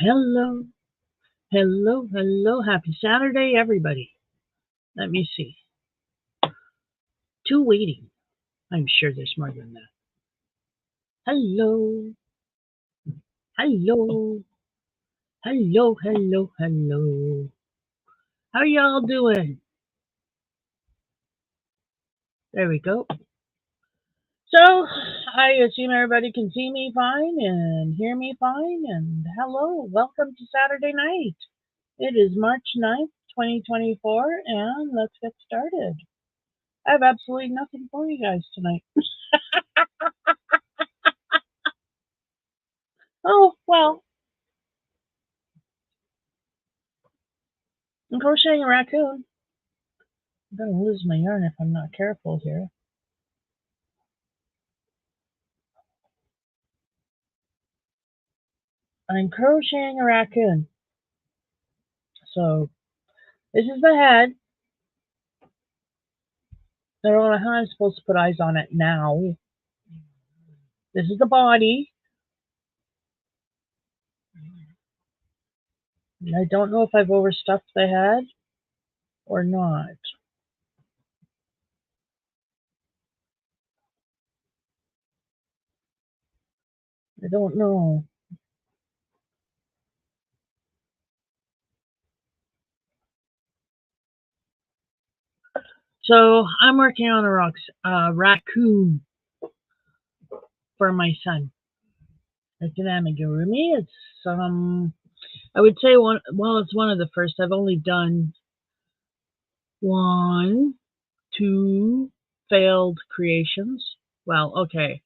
Hello, hello, hello. Happy Saturday, everybody. Let me see. Two waiting. I'm sure there's more than that. Hello, hello, hello, hello, hello. How y'all doing? There we go. So, I assume everybody can see me fine and hear me fine. And hello, welcome to Saturday night. It is March 9th, 2024, and let's get started. I have absolutely nothing for you guys tonight. Oh, well, I'm crocheting a raccoon. I'm gonna lose my yarn if I'm not careful here. I'm crocheting a raccoon. So this is the head. I don't know how I'm supposed to put eyes on it now. This is the body. I don't know if I've overstuffed the head or not. I don't know. So I'm working on a raccoon for my son. It's an amigurumi. It's I would say it's one of the first. I've only done 1, 2 failed creations. Well, okay.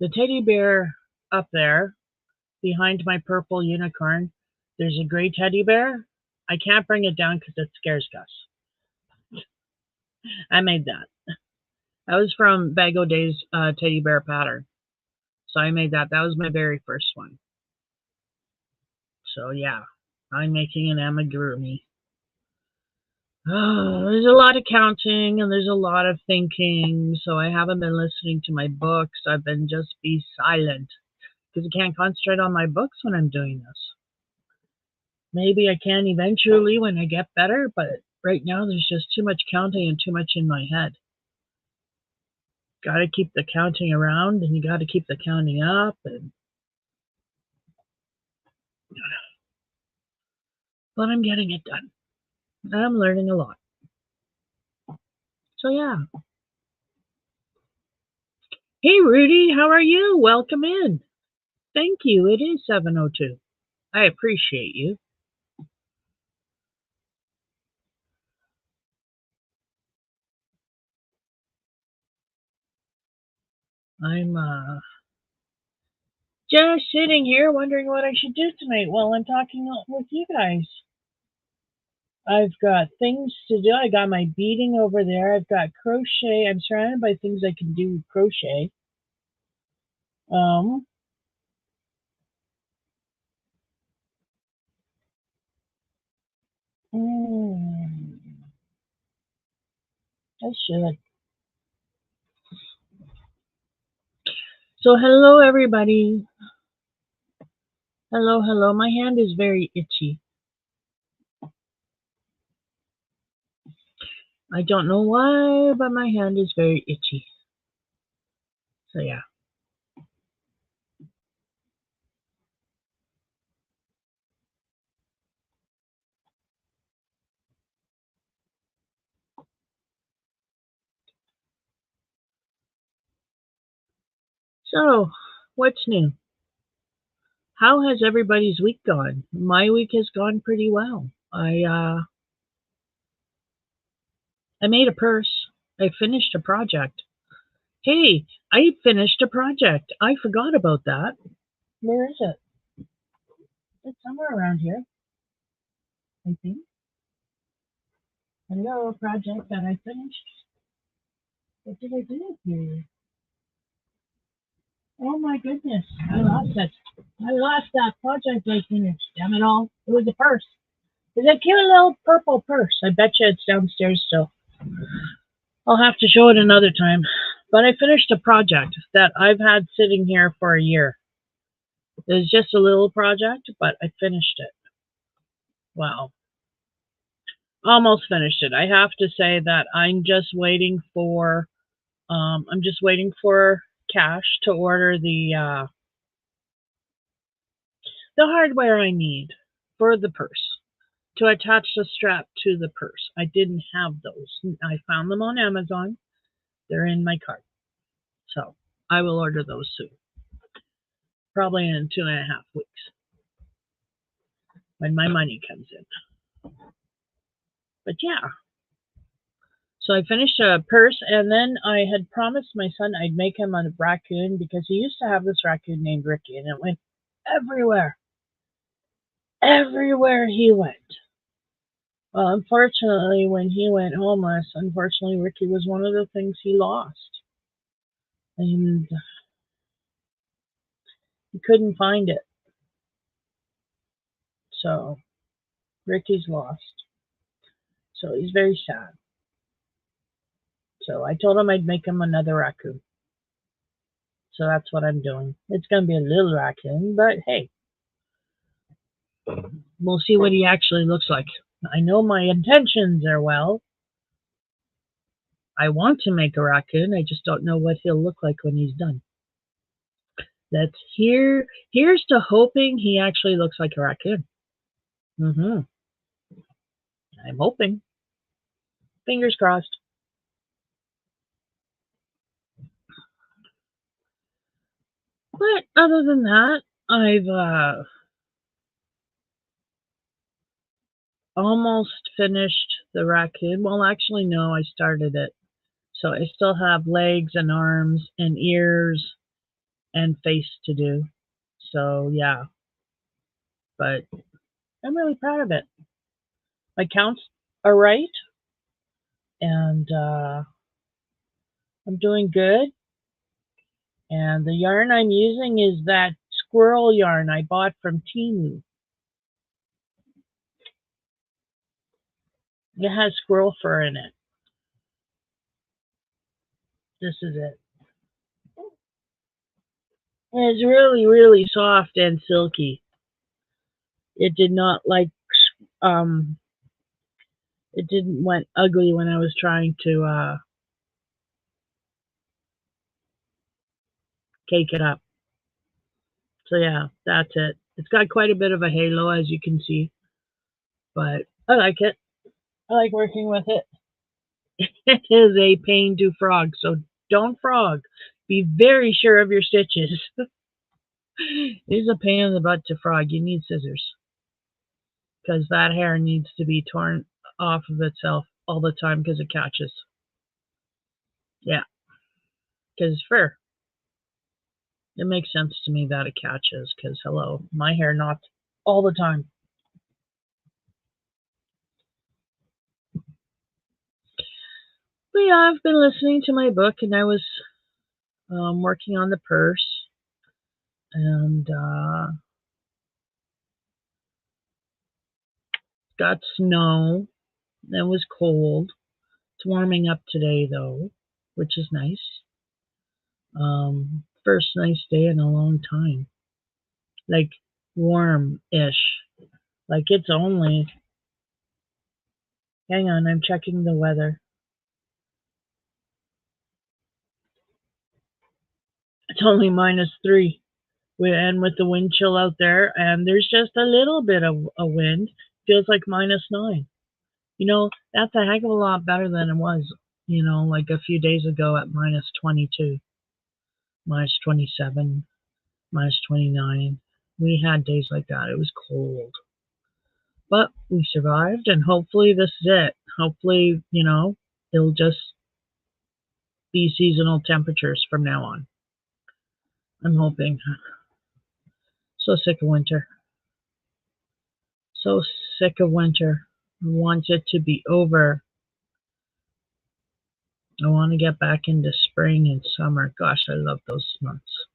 The teddy bear up there behind my purple unicorn, there's a gray teddy bear. I can't bring it down because it scares Gus. I made that. That was from Bag O'Day's teddy bear pattern. So I made that. That was my very first one. So yeah, I'm making an amigurumi. There's a lot of counting and there's a lot of thinking, so I haven't been listening to my books. I've been just be silent because I can't concentrate on my books when I'm doing this. Maybe I can eventually when I get better, but right now there's just too much counting and too much in my head. Got to keep the counting around and you got to keep the counting up. But I'm getting it done. I'm learning a lot. So yeah. Hey Rudy, how are you? Welcome in. Thank you. It is 7:02. I appreciate you. I'm just sitting here wondering what I should do tonight while I'm talking with you guys. I've got things to do. I got my beading over there. I've got crochet. I'm surrounded by things I can do with crochet. Um, I should. So hello everybody. Hello, hello. My hand is very itchy. I don't know why, but my hand is very itchy. So yeah. So, what's new? How has everybody's week gone? My week has gone pretty well. I made a purse. I finished a project. Hey, I finished a project. I forgot about that. Where is it? It's somewhere around here, I think. Hello, project that I finished. What did I do here? Oh my goodness, I lost it. I lost that project I finished. Damn it all. It was a purse. It's a cute little purple purse. I bet you it's downstairs still. I'll have to show it another time. But I finished a project that I've had sitting here for a year. It was just a little project, but I finished it. Well, almost finished it. I have to say that I'm just waiting for cash to order the hardware I need for the purse to attach the strap to the purse. I didn't have those. I found them on Amazon. They're in my cart. So I will order those soon. Probably in 2.5 weeks when my money comes in. But yeah. So I finished a purse, and then I had promised my son I'd make him a raccoon because he used to have this raccoon named Ricky, and it went everywhere. Everywhere he went. Well, unfortunately, when he went homeless, Ricky was one of the things he lost. And he couldn't find it. So Ricky's lost. So he's very sad. So I told him I'd make him another raccoon. So that's what I'm doing. It's going to be a little raccoon, but hey, we'll see what he actually looks like. I know my intentions are well. I want to make a raccoon. I just don't know what he'll look like when he's done. Here's to hoping he actually looks like a raccoon. I'm hoping. Fingers crossed. But other than that, I've almost finished the raccoon. Well, actually, no, I started it. So I still have legs and arms and ears and face to do. So yeah, but I'm really proud of it. My counts are right, and I'm doing good. And the yarn I'm using is that squirrel yarn I bought from Temu. It has squirrel fur in it. This is it. And it's really, really soft and silky. It did not um it didn't went ugly when I was trying to cake it up. So yeah, that's it. It's got quite a bit of a halo, as you can see, but I like it. I like working with it. It is a pain to frog, so don't frog. Be very sure of your stitches. It is a pain in the butt to frog. You need scissors because that hair needs to be torn off of itself all the time because it catches. Yeah, because it's fur. It makes sense to me that it catches because, hello, my hair knots all the time. But yeah, I've been listening to my book, and I was working on the purse, and got snow. It was cold. It's warming up today, though, which is nice. First nice day in a long time. Like warm-ish. Like it's only, hang on, I'm checking the weather. It's only -3. And with the wind chill out there, and there's just a little bit of a wind, feels like -9. That's a heck of a lot better than it was, like a few days ago at -22, -27, -29. We had days like that. It was cold. But we survived, and hopefully this is it. Hopefully, it'll just be seasonal temperatures from now on. I'm hoping. So sick of winter. So sick of winter. I want it to be over. I want to get back into spring and summer. Gosh, I love those months.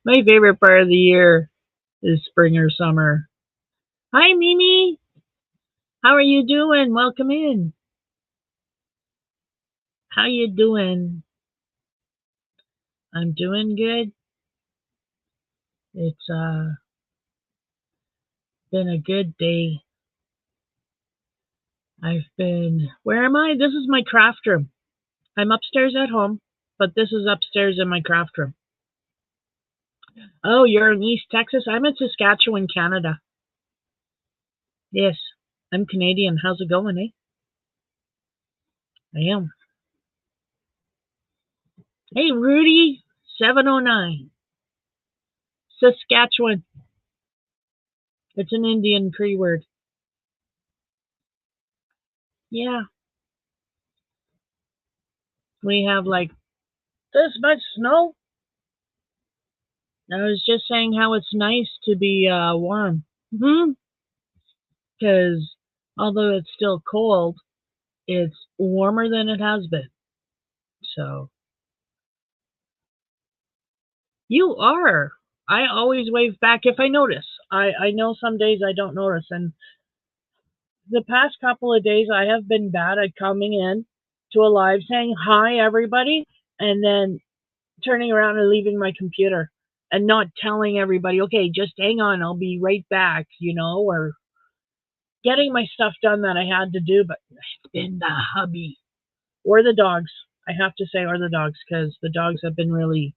My favorite part of the year is spring or summer. Hi, Mimi. How are you doing? Welcome in. How you doing? I'm doing good. It's been a good day. Where am I? This is my craft room. I'm upstairs at home, but this is upstairs in my craft room. Oh, you're in East Texas? I'm in Saskatchewan, Canada. Yes, I'm Canadian. How's it going, eh? I am. Hey, Rudy, 709, Saskatchewan. It's an Indian Cree word. Yeah, we have like this much snow. I was just saying how it's nice to be warm. Because although it's still cold, it's warmer than it has been. So you are. I always wave back if I notice. I know some days I don't notice, and the past couple of days I have been bad at coming in to a live saying hi everybody and then turning around and leaving my computer and not telling everybody, okay, just hang on, I'll be right back, or getting my stuff done that I had to do, but it's been the hubby or the dogs. I have to say, or the dogs, because the dogs have been really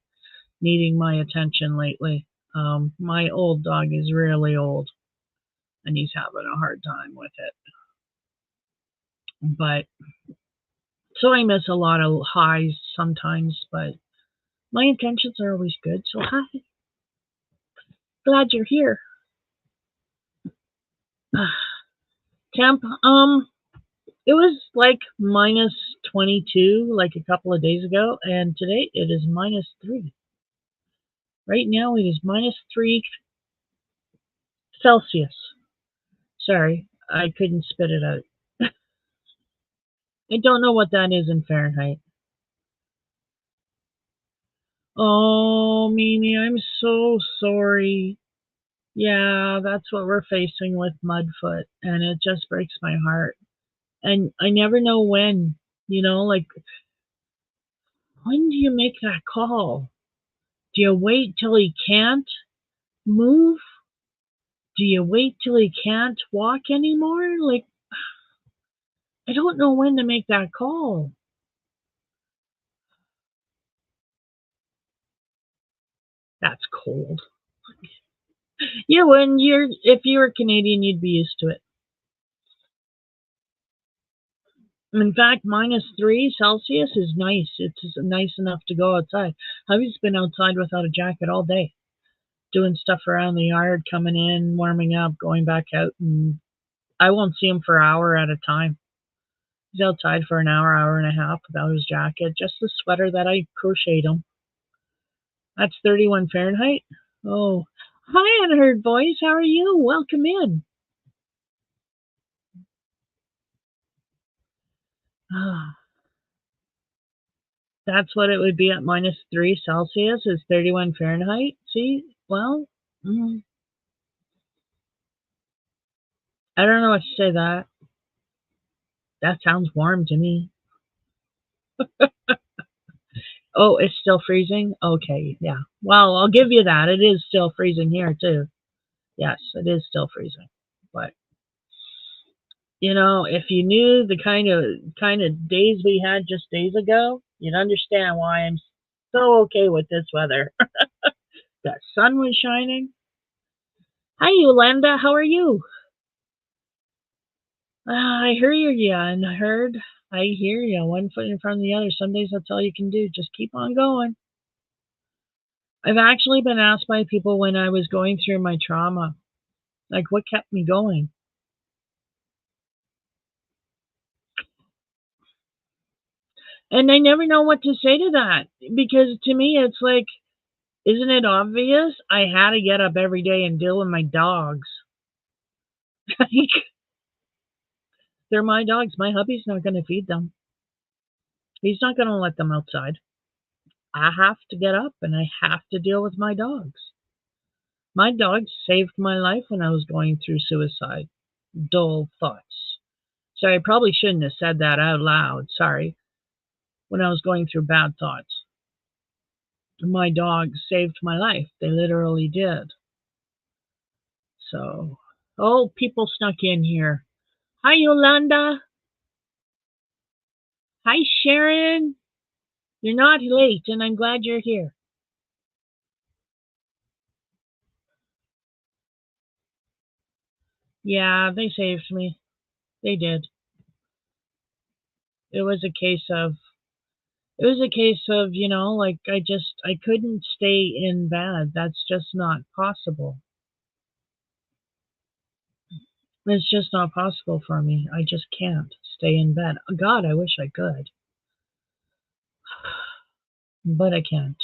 needing my attention lately. My old dog is really old and he's having a hard time with it. But so I miss a lot of highs sometimes, but my intentions are always good. So hi, glad you're here. Temp, it was like minus 22 like a couple of days ago, and today it is -3. Right now it is -3 Celsius. Sorry, I couldn't spit it out. I don't know what that is in Fahrenheit. Oh, Mimi, I'm so sorry. Yeah, that's what we're facing with Mudfoot, and it just breaks my heart. And I never know when, like, when do you make that call? Do you wait till he can't move? Do you wait till he can't walk anymore? Like, I don't know when to make that call. That's cold. Yeah, if you were Canadian, you'd be used to it. In fact, -3 Celsius is nice. It's nice enough to go outside. Hubby's been outside without a jacket all day, doing stuff around the yard, coming in, warming up, going back out, and I won't see him for an hour at a time. He's outside for an hour, hour and a half without his jacket, just the sweater that I crocheted him. That's 31 Fahrenheit. Oh, hi, unheard voice. How are you? Welcome in. Ah, that's what it would be at -3 Celsius is 31 Fahrenheit. See? Well, I don't know what to say that. That sounds warm to me. Oh, it's still freezing? Okay, yeah. Well, I'll give you that. It is still freezing here too. Yes, it is still freezing. But if you knew the kind of days we had just days ago, you'd understand why I'm so okay with this weather. The sun was shining. Hi, Yolanda. How are you? I hear you, and I hear you. One foot in front of the other. Some days that's all you can do. Just keep on going. I've actually been asked by people when I was going through my trauma, like, what kept me going? And I never know what to say to that because to me, it's like, isn't it obvious? I had to get up every day and deal with my dogs. Like, they're my dogs. My hubby's not going to feed them. He's not going to let them outside. I have to get up and I have to deal with my dogs. My dogs saved my life when I was going through suicide. Dull thoughts. Sorry, I probably shouldn't have said that out loud. Sorry. When I was going through bad thoughts. my dogs saved my life. They literally did. So, oh, people snuck in here. Hi, Yolanda. Hi, Sharon. You're not late, and I'm glad you're here. Yeah, they saved me. They did. It was a case of, like I couldn't stay in bed. That's just not possible. It's just not possible for me. I just can't stay in bed. God, I wish I could, but I can't.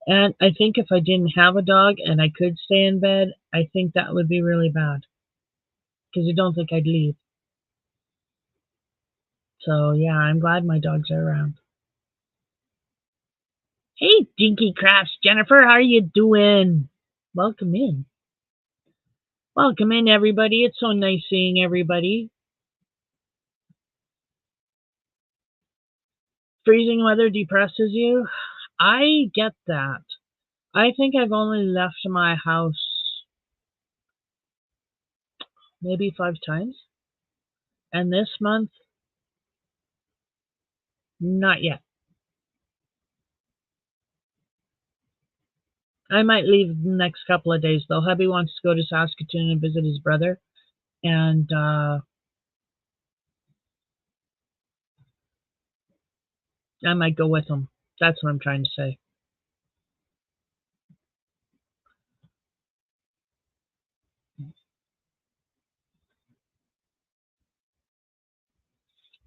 And I think if I didn't have a dog and I could stay in bed, I think that would be really bad because I don't think I'd leave. So yeah, I'm glad my dogs are around. Hey, Dinky Crafts, Jennifer, how are you doing? Welcome in. Welcome in, everybody. It's so nice seeing everybody. Freezing weather depresses you? I get that. I think I've only left my house maybe 5 times. And this month, not yet. I might leave the next couple of days, though. Hubby wants to go to Saskatoon and visit his brother. And I might go with him. That's what I'm trying to say.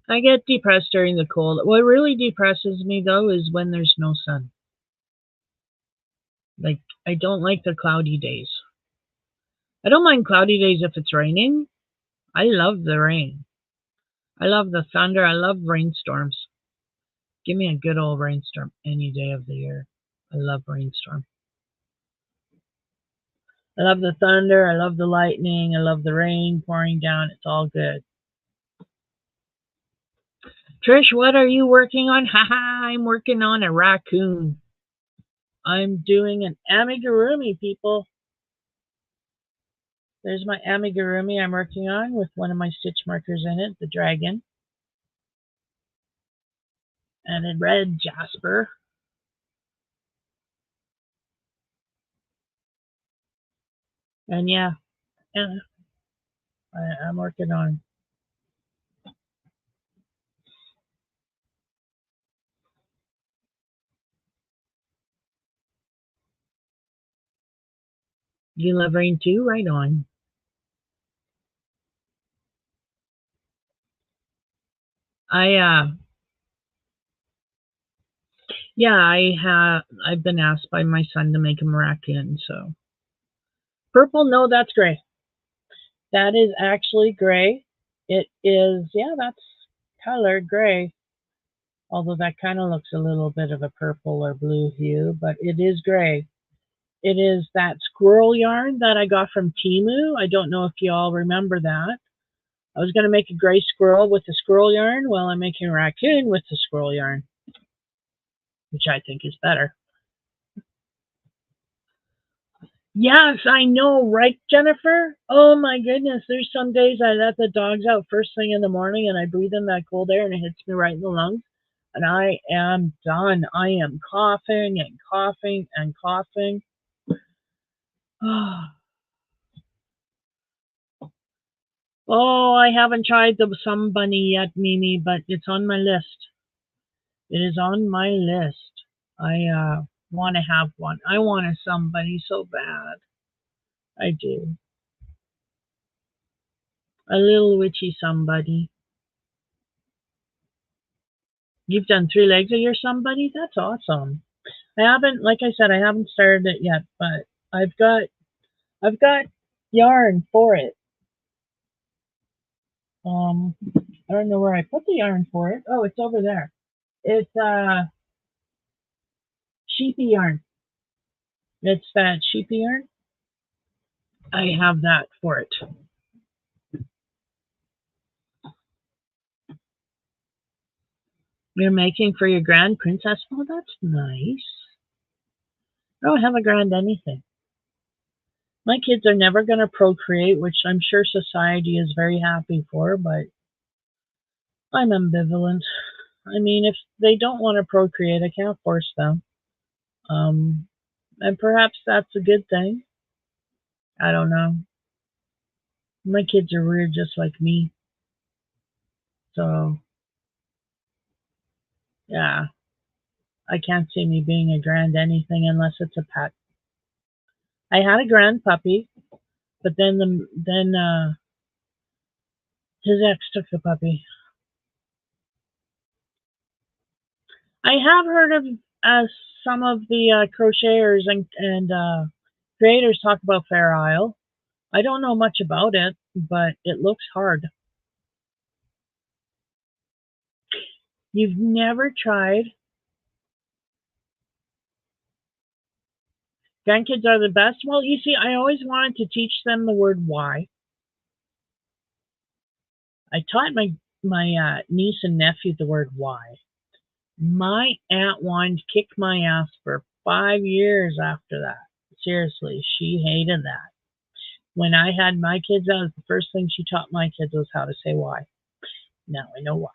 I get depressed during the cold. What really depresses me, though, is when there's no sun. Like, I don't like the cloudy days. I don't mind cloudy days if it's raining. I love the rain. I love the thunder. I love rainstorms. Give me a good old rainstorm any day of the year. I love rainstorm. I love the thunder. I love the lightning. I love the rain pouring down. It's all good. Trish, what are you working on? Haha, I'm working on a raccoon. I'm doing an amigurumi, people. There's my amigurumi I'm working on with one of my stitch markers in it, the dragon. And a red jasper. And yeah, I'm working on. You love rain too? Right on. I Yeah, I've been asked by my son to make him a raccoon, so purple, no, that's gray. That is actually gray. It is, yeah, that's colored gray. Although that kind of looks a little bit of a purple or blue hue, but it is gray. It is that squirrel yarn that I got from Temu. I don't know if you all remember that. I was going to make a gray squirrel with the squirrel yarn. Well, I'm making a raccoon with the squirrel yarn, which I think is better. Yes, I know, right, Jennifer? Oh my goodness, there's some days I let the dogs out first thing in the morning and I breathe in that cold air and it hits me right in the lungs. And I am done. I am coughing and coughing and coughing. Oh, I haven't tried the Sun Bunny yet, Mimi, but it's on my list. It is on my list. I want to have one. I want a Sun Bunny so bad. I do. A little witchy somebody. You've done 3 legs of your somebody? That's awesome. I haven't, like I said, I haven't started it yet, but I've got yarn for it. I don't know where I put the yarn for it. Oh, it's over there. It's sheepy yarn. It's that sheepy yarn. I have that for it. You're making for your grand princess? Oh, that's nice. I don't have a grand anything. My kids are never going to procreate, which I'm sure society is very happy for, but I'm ambivalent. I mean, if they don't want to procreate, I can't force them. Um, and perhaps that's a good thing. I don't know. My kids are weird just like me. So, yeah, I can't see me being a grand anything unless it's a pet. I had a grand puppy, but then his ex took the puppy. I have heard of some of the crocheters and creators talk about Fair Isle. I don't know much about it, but it looks hard. You've never tried? Grandkids are the best. Well, you see, I always wanted to teach them the word why. I taught my niece and nephew the word why. My aunt wanted to kick my ass for 5 years after that. Seriously, she hated that. When I had my kids, that was the first thing she taught my kids was how to say why. Now I know why.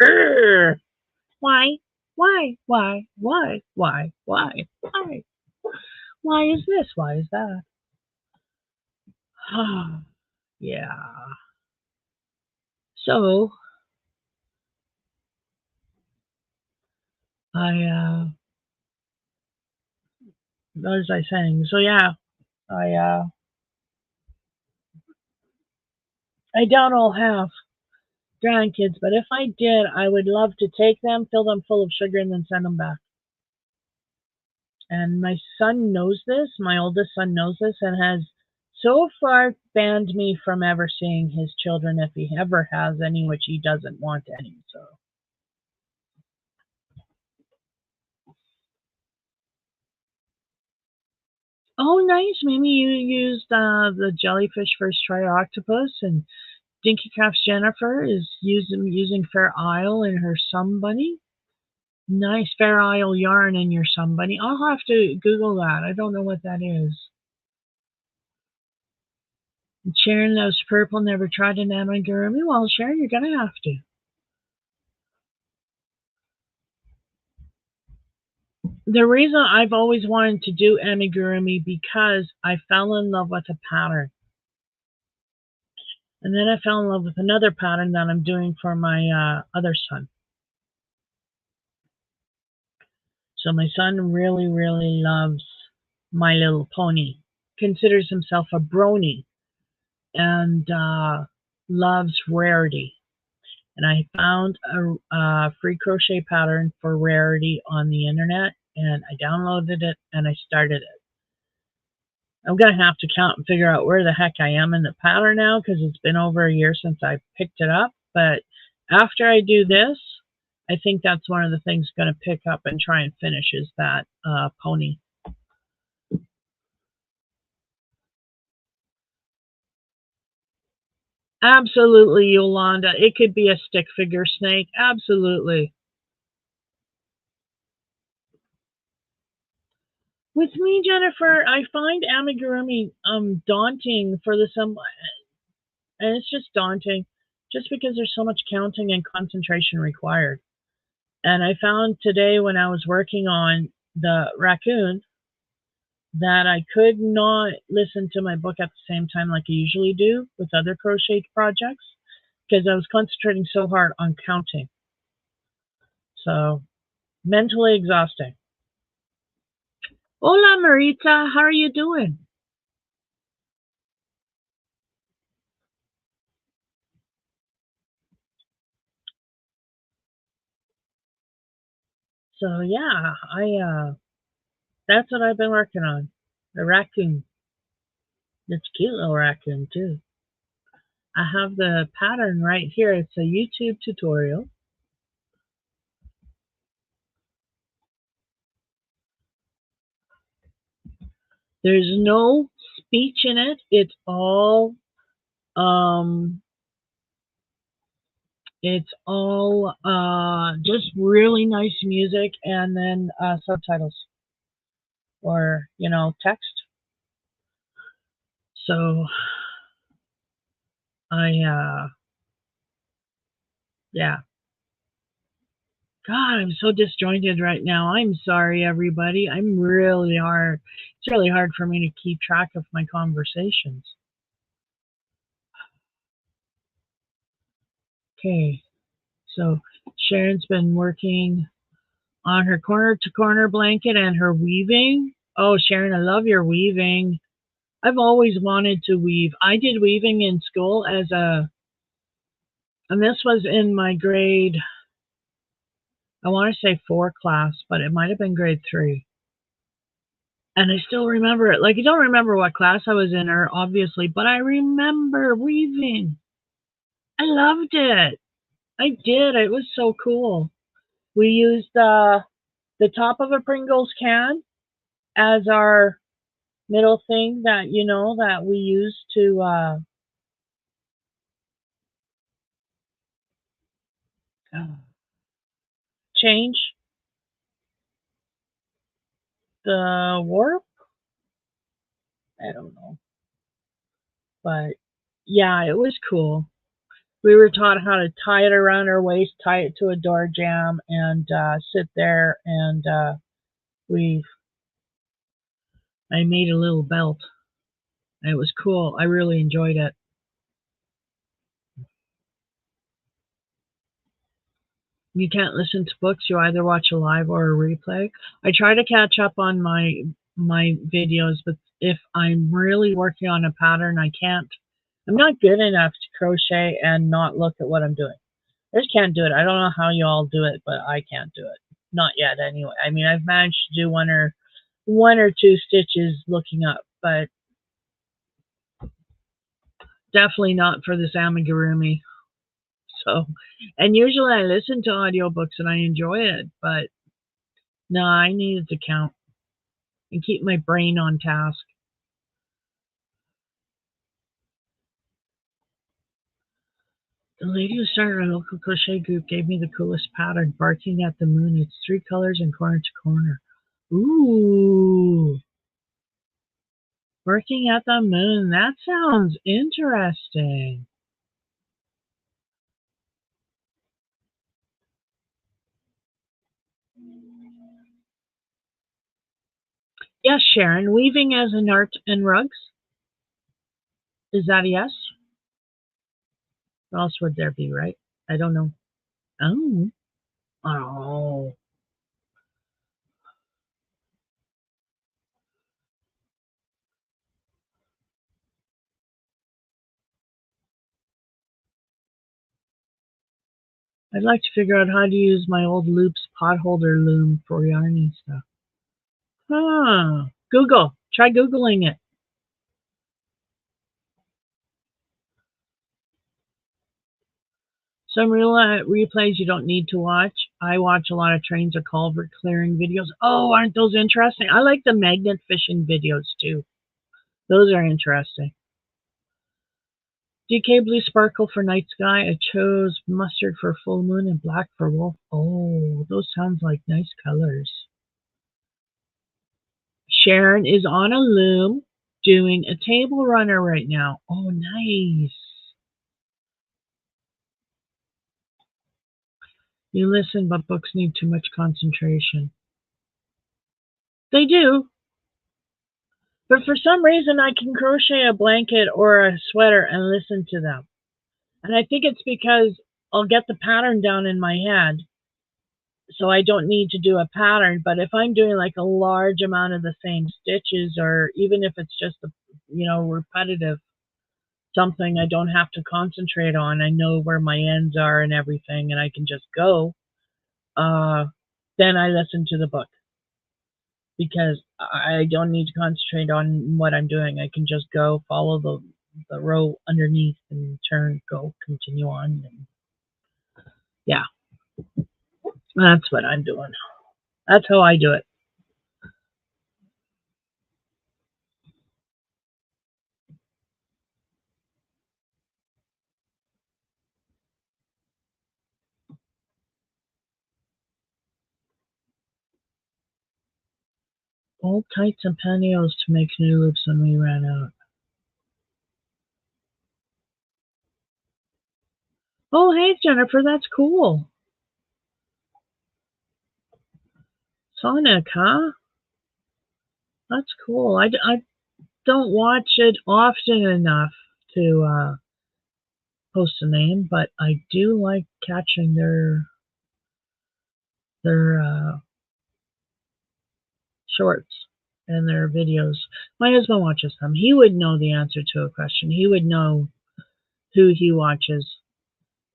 Grr. Why? Why? Why is this? Why is that? Yeah. So I what was I saying? So yeah, I I doubt I'll have grandkids, but if I did, I would love to take them, fill them full of sugar, and then send them back. And my son knows this. My oldest son knows this, and has so far banned me from ever seeing his children if he ever has any, which he doesn't want any. So, oh, nice. Maybe you used the jellyfish first try octopus, and Dinky Crafts Jennifer is using Fair Isle in her Sun Bunny. Nice Fair Isle yarn in your Sun Bunny. I'll have to Google that. I don't know what that is. Sharon loves purple, never tried an amigurumi. Well, Sharon, you're gonna have to. The reason I've always wanted to do amigurumi because I fell in love with a pattern. And then I fell in love with another pattern that I'm doing for my other son. So my son really, really loves My Little Pony, considers himself a brony, and loves Rarity. And I found a free crochet pattern for Rarity on the internet, and I downloaded it and I started it. I'm gonna have to count and figure out where the heck I am in the pattern now because it's been over a year since I picked it up. But after I do this, I think that's one of the things I'm gonna pick up and try and finish is that pony. Absolutely, Yolanda. It could be a stick figure snake. Absolutely. With me, Jennifer, I find amigurumi daunting for the some, and it's just daunting, just because there's so much counting and concentration required. And I found today when I was working on the raccoon that I could not listen to my book at the same time like I usually do with other crochet projects because I was concentrating so hard on counting. So mentally exhausting. Hola, Marita. How are you doing? So yeah, I that's what I've been working on. The raccoon. It's a cute little raccoon too. I have the pattern right here. It's a YouTube tutorial. There's no speech in it. Um it's all just really nice music and then subtitles. or, text. So yeah. God, I'm so disjointed right now. I'm sorry, everybody. It's really hard for me to keep track of my conversations. Okay, so Sharon's been working on her corner to corner blanket and her weaving. Oh, Sharon, I love your weaving. I've always wanted to weave. I did weaving in school and this was in my grade, I want to say 4 class, but it might have been grade 3. And I still remember it. Like, I don't remember what class I was in, or obviously, but I remember weaving. I loved it. I did. It was so cool. We used the top of a Pringles can as our middle thing that we used to change the warp. I don't know, but yeah, it was cool. We were taught how to tie it around our waist, tie it to a door jamb, and sit there. And we, I made a little belt. It was cool. I really enjoyed it. You can't listen to books. You either watch a live or a replay. I try to catch up on my videos, but if I'm really working on a pattern, I can't. I'm not good enough to crochet and not look at what I'm doing. I just can't do it. I don't know how you all do it, but I can't do it. Not yet, anyway. I mean, I've managed to do one or two stitches looking up, but definitely not for this amigurumi. So, and usually I listen to audiobooks and I enjoy it, but no, I needed to count and keep my brain on task. The lady who started our local crochet group gave me the coolest pattern, barking at the moon. It's 3 colors and corner to corner. Ooh, barking at the moon. That sounds interesting. Yes, Sharon. Weaving as an art and rugs. Is that a yes? What else would there be, right? I don't know. Oh. Oh. I'd like to figure out how to use my old loops potholder loom for yarning stuff. Huh. Google. Try Googling it. Some real replays you don't need to watch. I watch a lot of trains or culvert clearing videos. Oh, aren't those interesting? I like the magnet fishing videos too. Those are interesting. DK blue sparkle for night sky. I chose mustard for full moon and black for wolf. Oh, those sounds like nice colors. Sharon is on a loom doing a table runner right now. Oh, nice. You listen, but books need too much concentration. They do. But for some reason, I can crochet a blanket or a sweater and listen to them. And I think it's because I'll get the pattern down in my head, so I don't need to do a pattern. But if I'm doing like a large amount of the same stitches, or even if it's just a repetitive something I don't have to concentrate on, I know where my ends are and everything, and I can just go. Then I listen to the book, because I don't need to concentrate on what I'm doing. I can just go follow the row underneath and turn, go, continue on. And yeah, that's what I'm doing. That's how I do it. Old tights and pantyhose to make new loops when we ran out. Oh, hey, Jennifer, that's cool. Sonic, huh? That's cool. I don't watch it often enough to post a name, but I do like catching their shorts and their videos. My husband watches them. He would know the answer to a question. He would know who he watches.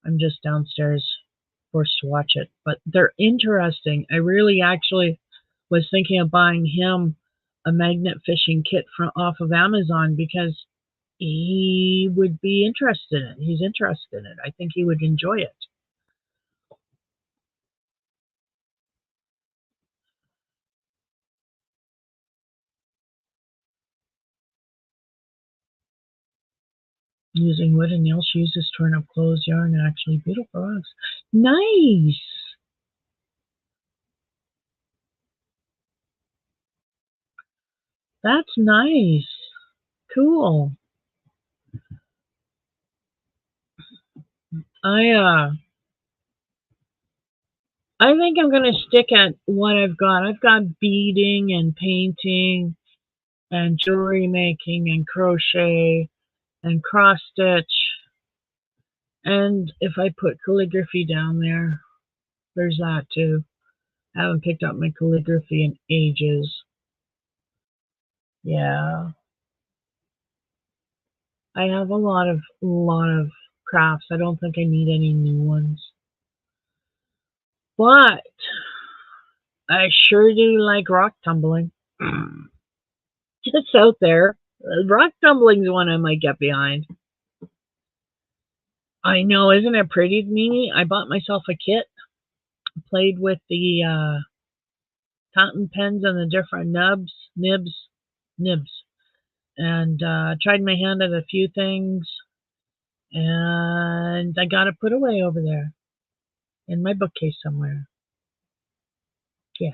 I'm just downstairs forced to watch it, but they're interesting. I really actually was thinking of buying him a magnet fishing kit from off of Amazon because he would be interested in it. He's interested in it. I think he would enjoy it. Using wood and nail shoes is torn up clothes, yarn, and actually beautiful rugs. Nice. That's nice. Cool. I I think I'm gonna stick at what I've got. I've got beading and painting and jewelry making and crochet and cross stitch. And if I put calligraphy down there, there's that too. I haven't picked up my calligraphy in ages. Yeah. I have a lot of crafts. I don't think I need any new ones. But I sure do like rock tumbling. Just out there. Rock tumbling's one I might get behind. I know, isn't it pretty, Mimi? I bought myself a kit, played with the fountain pens and the different nibs, and tried my hand at a few things, and I got it put away over there in my bookcase somewhere. Yeah.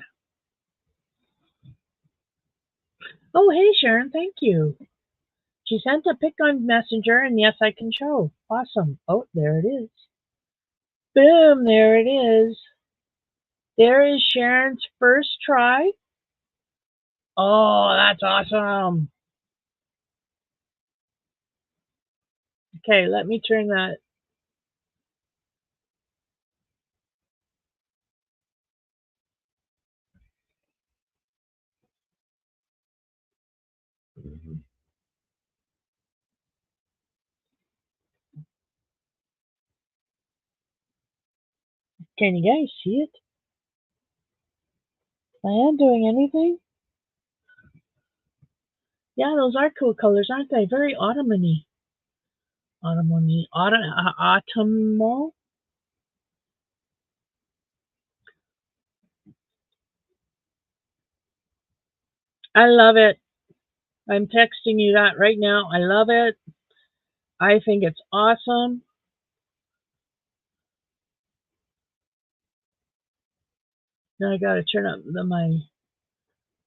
Oh, hey, Sharon, thank you. She sent a pic on Messenger, and yes, I can show. Awesome. Oh, there it is. Boom, there it is. There is Sharon's first try. Oh, that's awesome. Okay, let me turn that. Can you guys see it? I am doing anything? Yeah, those are cool colors, aren't they? Very autumny. Autumnal. I love it. I'm texting you that right now. I love it. I think it's awesome. Now I gotta turn up my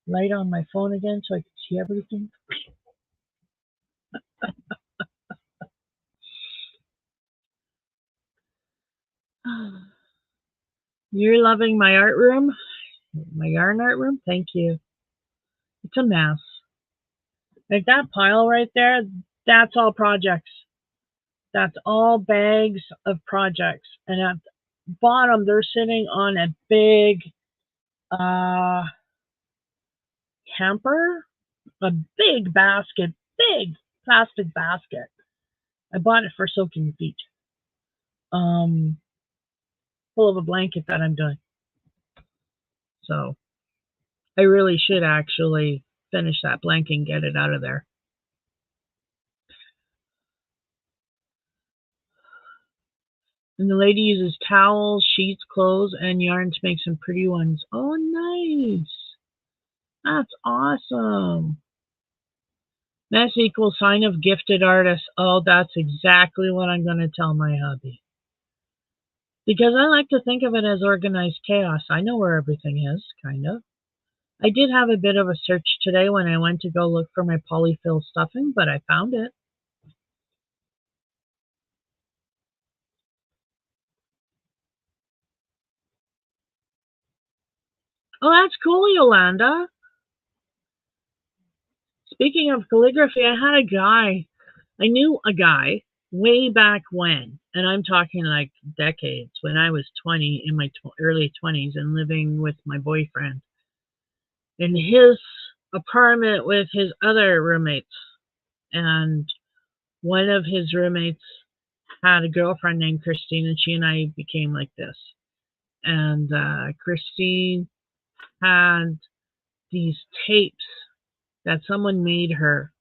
light on my phone again so I can see everything. You're loving my art room? My yarn art room? Thank you. It's a mess. Like that pile right there, that's all projects. That's all bags of projects. And at the bottom, they're sitting on a big uh, hamper, a big basket, big plastic basket. I bought it for soaking feet. Um, Full of a blanket that I'm doing. So I really should actually finish that blanket and get it out of there. And the lady uses towels, sheets, clothes, and yarn to make some pretty ones. Oh, nice. That's awesome. Mess equals sign of gifted artist. Oh, that's exactly what I'm going to tell my hubby. Because I like to think of it as organized chaos. I know where everything is, kind of. I did have a bit of a search today when I went to go look for my polyfill stuffing, but I found it. Oh, that's cool, Yolanda. Speaking of calligraphy, I knew a guy way back when, and I'm talking like decades, when I was 20, in my early 20s and living with my boyfriend in his apartment with his other roommates. And one of his roommates had a girlfriend named Christine, and she and I became like this. And Christine had these tapes that someone made her,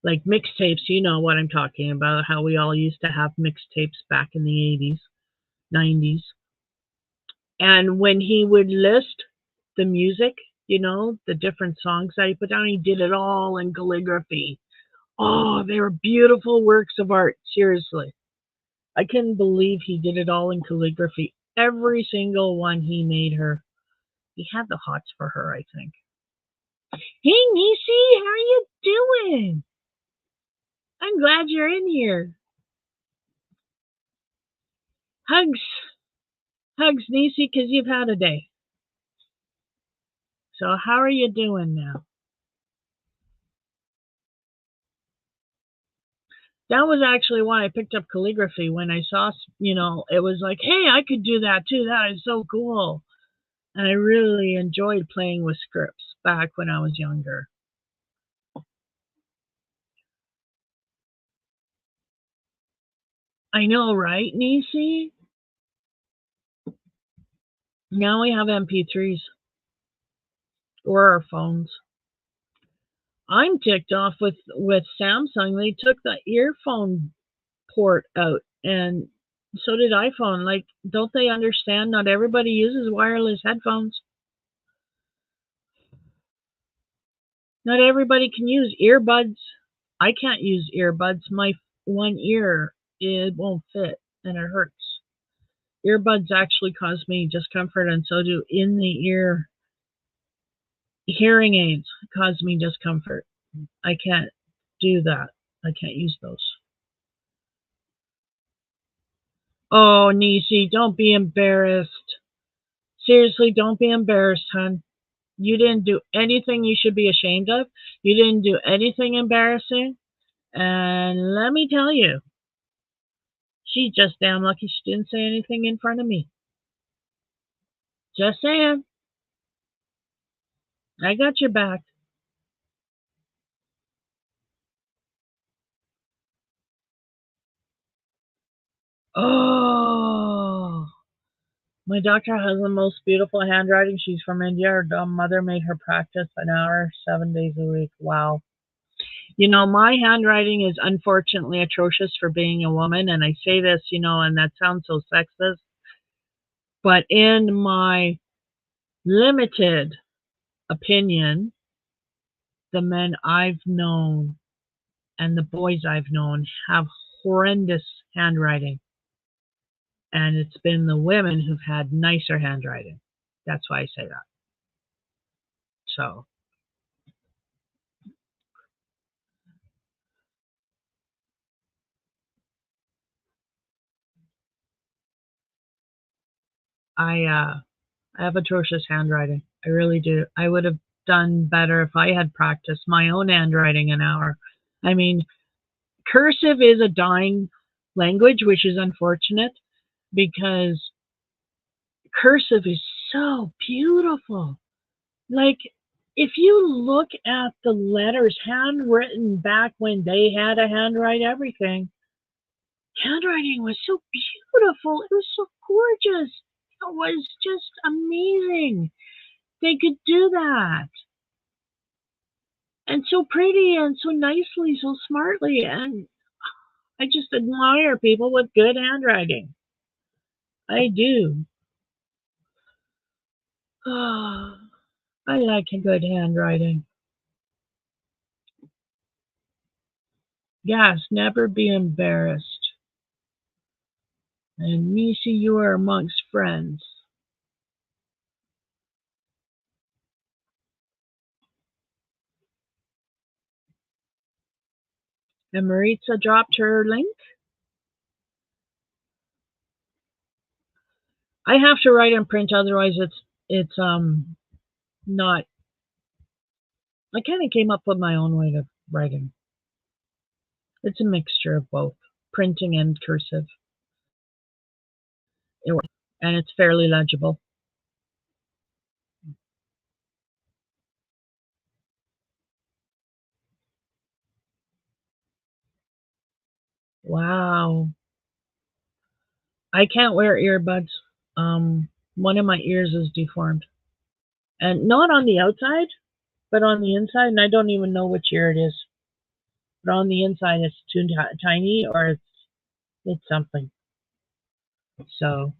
like mixtapes. You know what I'm talking about, how we all used to have mixtapes back in the 80s, 90s. And when he would list the music, the different songs that he put down, he did it all in calligraphy. Oh, they were beautiful works of art, seriously. I couldn't believe he did it all in calligraphy. Every single one he made her. He had the hots for her, I think. Hey, Nisi, how are you doing? I'm glad you're in here. Hugs, hugs, Nisi, because you've had a day. So how are you doing now? That was actually why I picked up calligraphy when I saw, it was like, hey, I could do that too. That is so cool. And I really enjoyed playing with scripts back when I was younger. I know, right, Nisi? Now we have MP3s or our phones. I'm ticked off with Samsung. They took the earphone port out, and so did iPhone. Like, don't they understand not everybody uses wireless headphones? Not everybody can use earbuds. I can't use earbuds. My one ear, it won't fit and it hurts. Earbuds actually cause me discomfort, and so do in the ear hearing aids cause me discomfort. I can't do that. I can't use those. Oh, Nisi, don't be embarrassed. Seriously, don't be embarrassed, hon. You didn't do anything you should be ashamed of. You didn't do anything embarrassing. And let me tell you, she's just damn lucky she didn't say anything in front of me. Just saying. I got your back. Oh, my doctor has the most beautiful handwriting. She's from India. Her mother made her practice an hour, 7 days a week. Wow. My handwriting is unfortunately atrocious for being a woman. And I say this, and that sounds so sexist, but in my limited opinion, the men I've known and the boys I've known have horrendous handwriting. And it's been the women who've had nicer handwriting. That's why I say that. So I have atrocious handwriting. I really do. I would have done better if I had practiced my own handwriting an hour. I mean, cursive is a dying language, which is unfortunate because cursive is so beautiful. Like, if you look at the letters handwritten back when they had to handwrite everything, handwriting was so beautiful. It was so gorgeous. It was just amazing. They could do that. And so pretty and so nicely, so smartly. And I just admire people with good handwriting. I do. Oh, I like a good handwriting. Yes, never be embarrassed. And Nisi, you are amongst friends. And Maritza dropped her link. I have to write and print, otherwise it's not. I kind of came up with my own way of writing. It's a mixture of both printing and cursive. It works, and it's fairly legible. Wow. I can't wear earbuds. One of my ears is deformed. And not on the outside, but on the inside, and I don't even know which ear it is. But on the inside, it's too tiny, or it's something. So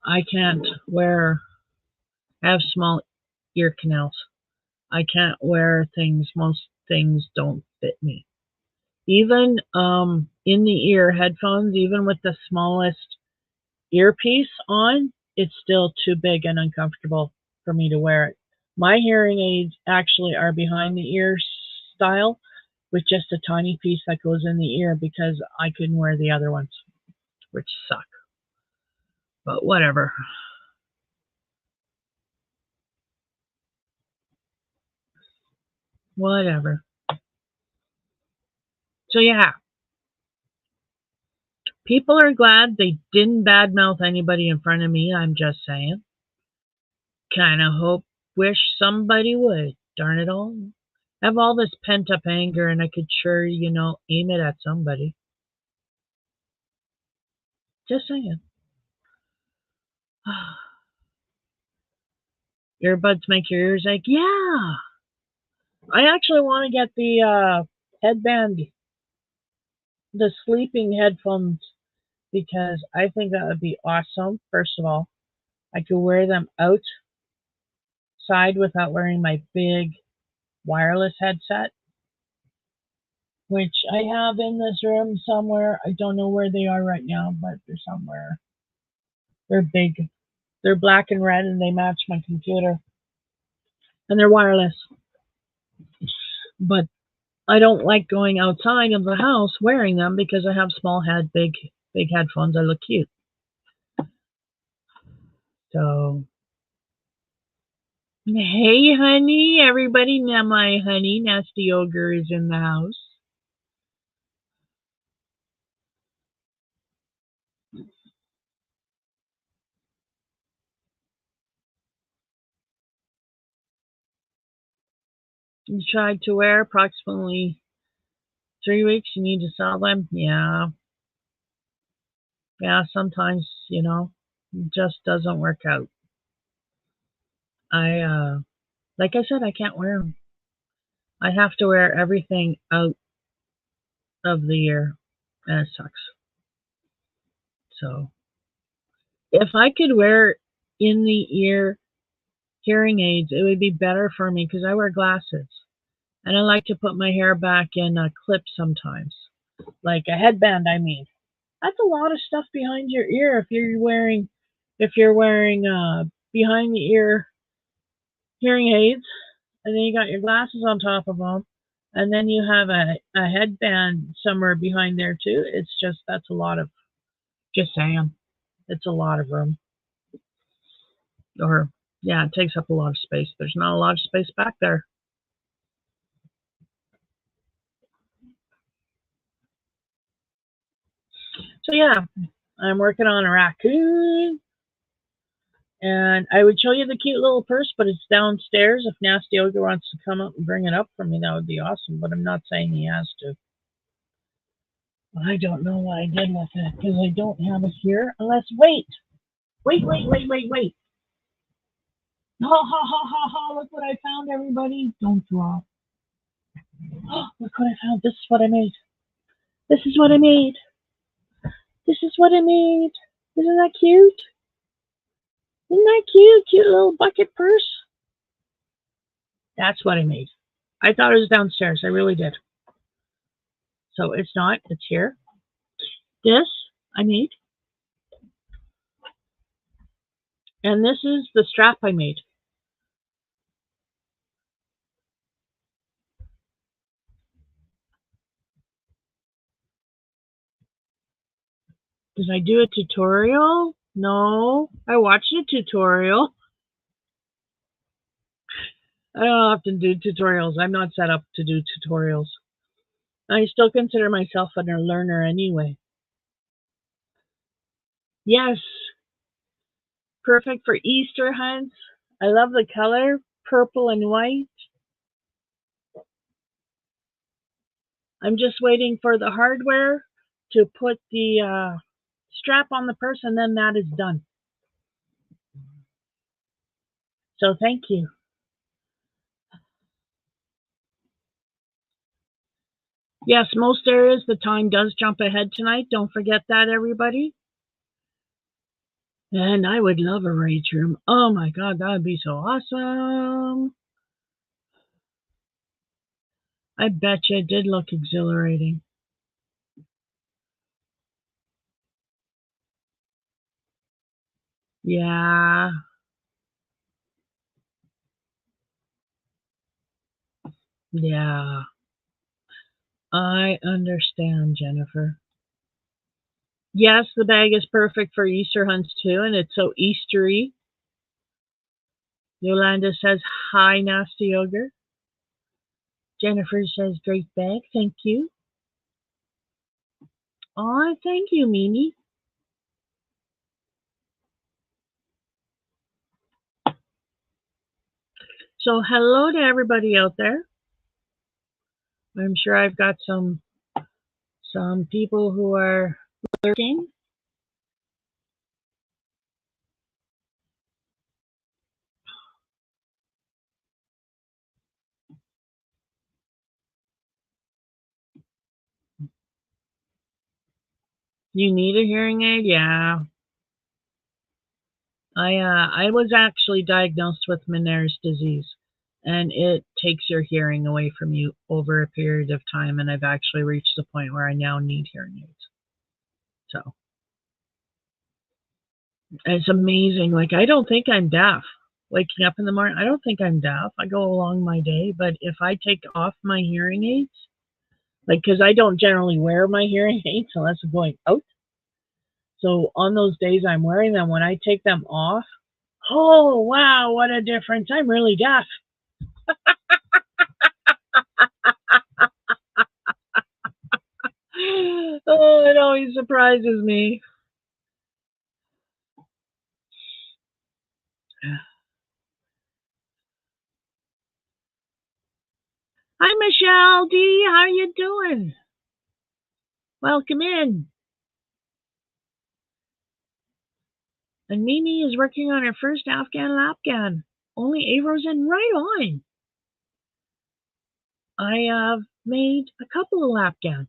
I can't wear. I have small ear canals. I can't wear things. Most things don't fit me. Even in the ear headphones, even with the smallest earpiece on, it's still too big and uncomfortable for me to wear it. My hearing aids actually are behind the ear style with just a tiny piece that goes in the ear because I couldn't wear the other ones, which suck. But whatever. Whatever. So yeah, people are glad they didn't badmouth anybody in front of me. I'm just saying. Kind of wish somebody would. Darn it all. I have all this pent up anger and I could sure, aim it at somebody. Just saying. Earbuds make your ears ache? Yeah. I actually want to get the headband, the sleeping headphones, because I think that would be awesome. First of all, I could wear them outside without wearing my big wireless headset, which I have in this room somewhere. I don't know where they are right now, but they're somewhere. They're big. They're black and red and they match my computer. And they're wireless. But I don't like going outside of the house wearing them because I have small head, big headphones. I look cute. So, hey, honey, everybody, now my honey, Nasty Ogre, is in the house. You tried to wear approximately 3 weeks. You need to sell them. Yeah, yeah. Sometimes, it just doesn't work out. Like I said, I can't wear them. I have to wear everything out of the ear, and it sucks. So, if I could wear in the ear hearing aids, it would be better for me because I wear glasses. And I like to put my hair back in a clip sometimes, like a headband, I mean. That's a lot of stuff behind your ear if you're wearing behind the ear hearing aids, and then you got your glasses on top of them, and then you have a headband somewhere behind there too. That's a lot of, just saying, it's a lot of room. Or, yeah, it takes up a lot of space. There's not a lot of space back there. So yeah, I'm working on a raccoon. And I would show you the cute little purse, but it's downstairs. If Nasty Ogre wants to come up and bring it up for me, that would be awesome. But I'm not saying he has to. I don't know what I did with it because I don't have it here. Unless, wait. Ha ha ha ha ha! Look what I found, everybody. Don't drop. Oh, look what I found. This is what I made. This is what I made. This is what I made. Isn't that cute? Isn't that cute? Cute little bucket purse. That's what I made. I thought it was downstairs. I really did. So it's not. It's here. This I made. And this is the strap I made. Did I do a tutorial? No, I watched a tutorial. I don't often do tutorials. I'm not set up to do tutorials. I still consider myself a learner anyway. Yes, perfect for Easter hunts. I love the color, purple and white. I'm just waiting for the hardware to put the strap on the purse, and then that is done. So thank you. Yes, most areas the time does jump ahead tonight. Don't forget that, everybody. And I would love a rage room. Oh my god, that would be so awesome. I bet you it did look exhilarating. Yeah, yeah. I understand, Jennifer. Yes, the bag is perfect for Easter hunts too, and it's so Eastery. Yolanda says, hi, Nasty Ogre. Jennifer says, great bag, thank you. Oh, thank you, Mimi. So, hello to everybody out there. I'm sure I've got some people who are lurking. You need a hearing aid? Yeah. I was actually diagnosed with Meniere's disease, and it takes your hearing away from you over a period of time. And I've actually reached the point where I now need hearing aids. So it's amazing. Like I don't think I'm deaf. Waking up in the morning, I don't think I'm deaf. I go along my day, but if I take off my hearing aids, like because I don't generally wear my hearing aids unless I'm going out. So on those days I'm wearing them, when I take them off, oh wow, what a difference! I'm really deaf. Oh, it always surprises me. Hi, Michelle D. How you doing? Welcome in. And Mimi is working on her first Afghan lapgan. Only Avro's in right on. I have made a couple of lapgans.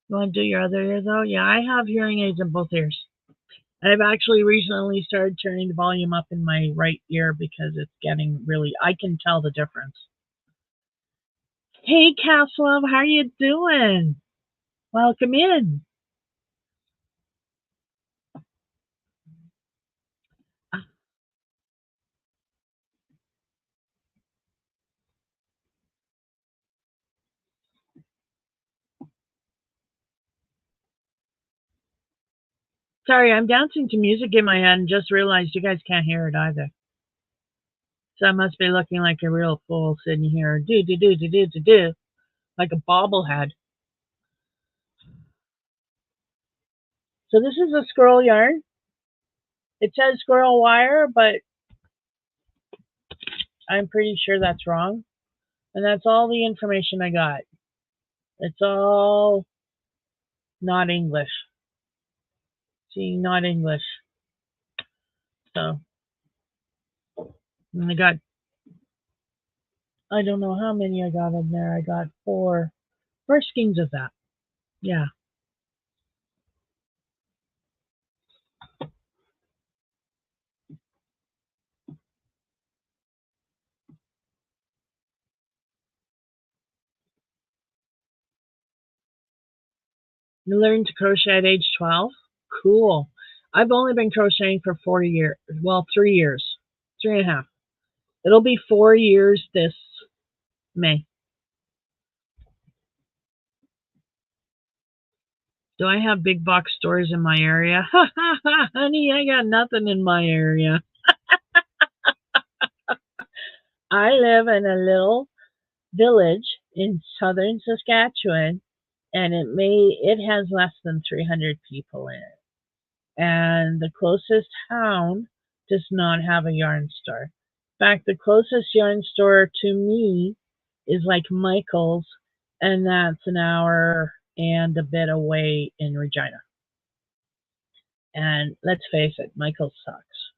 You want to do your other ear though? Yeah, I have hearing aids in both ears. I've actually recently started turning the volume up in my right ear because it's getting really, I can tell the difference. Hey, Castle, how you doing? Welcome in. Sorry, I'm dancing to music in my head and just realized you guys can't hear it either. So I must be looking like a real fool sitting here, do do do do do do do, like a bobblehead. So this is a squirrel yarn. It says squirrel wire, but I'm pretty sure that's wrong. And that's all the information I got. It's all not English. See, not English. So, and I don't know how many I got in there. I got four skeins of that. Yeah. You learned to crochet at age 12? Cool. I've only been crocheting for 4 years. Well, 3 years. 3.5. It'll be 4 years this May. Do I have big box stores in my area? Ha ha ha, honey, I got nothing in my area. I live in a little village in southern Saskatchewan, and it has less than 300 people in it. And the closest town does not have a yarn store. In fact, the closest yarn store to me is like Michael's, and that's an hour and a bit away in Regina. And let's face it, Michael's sucks.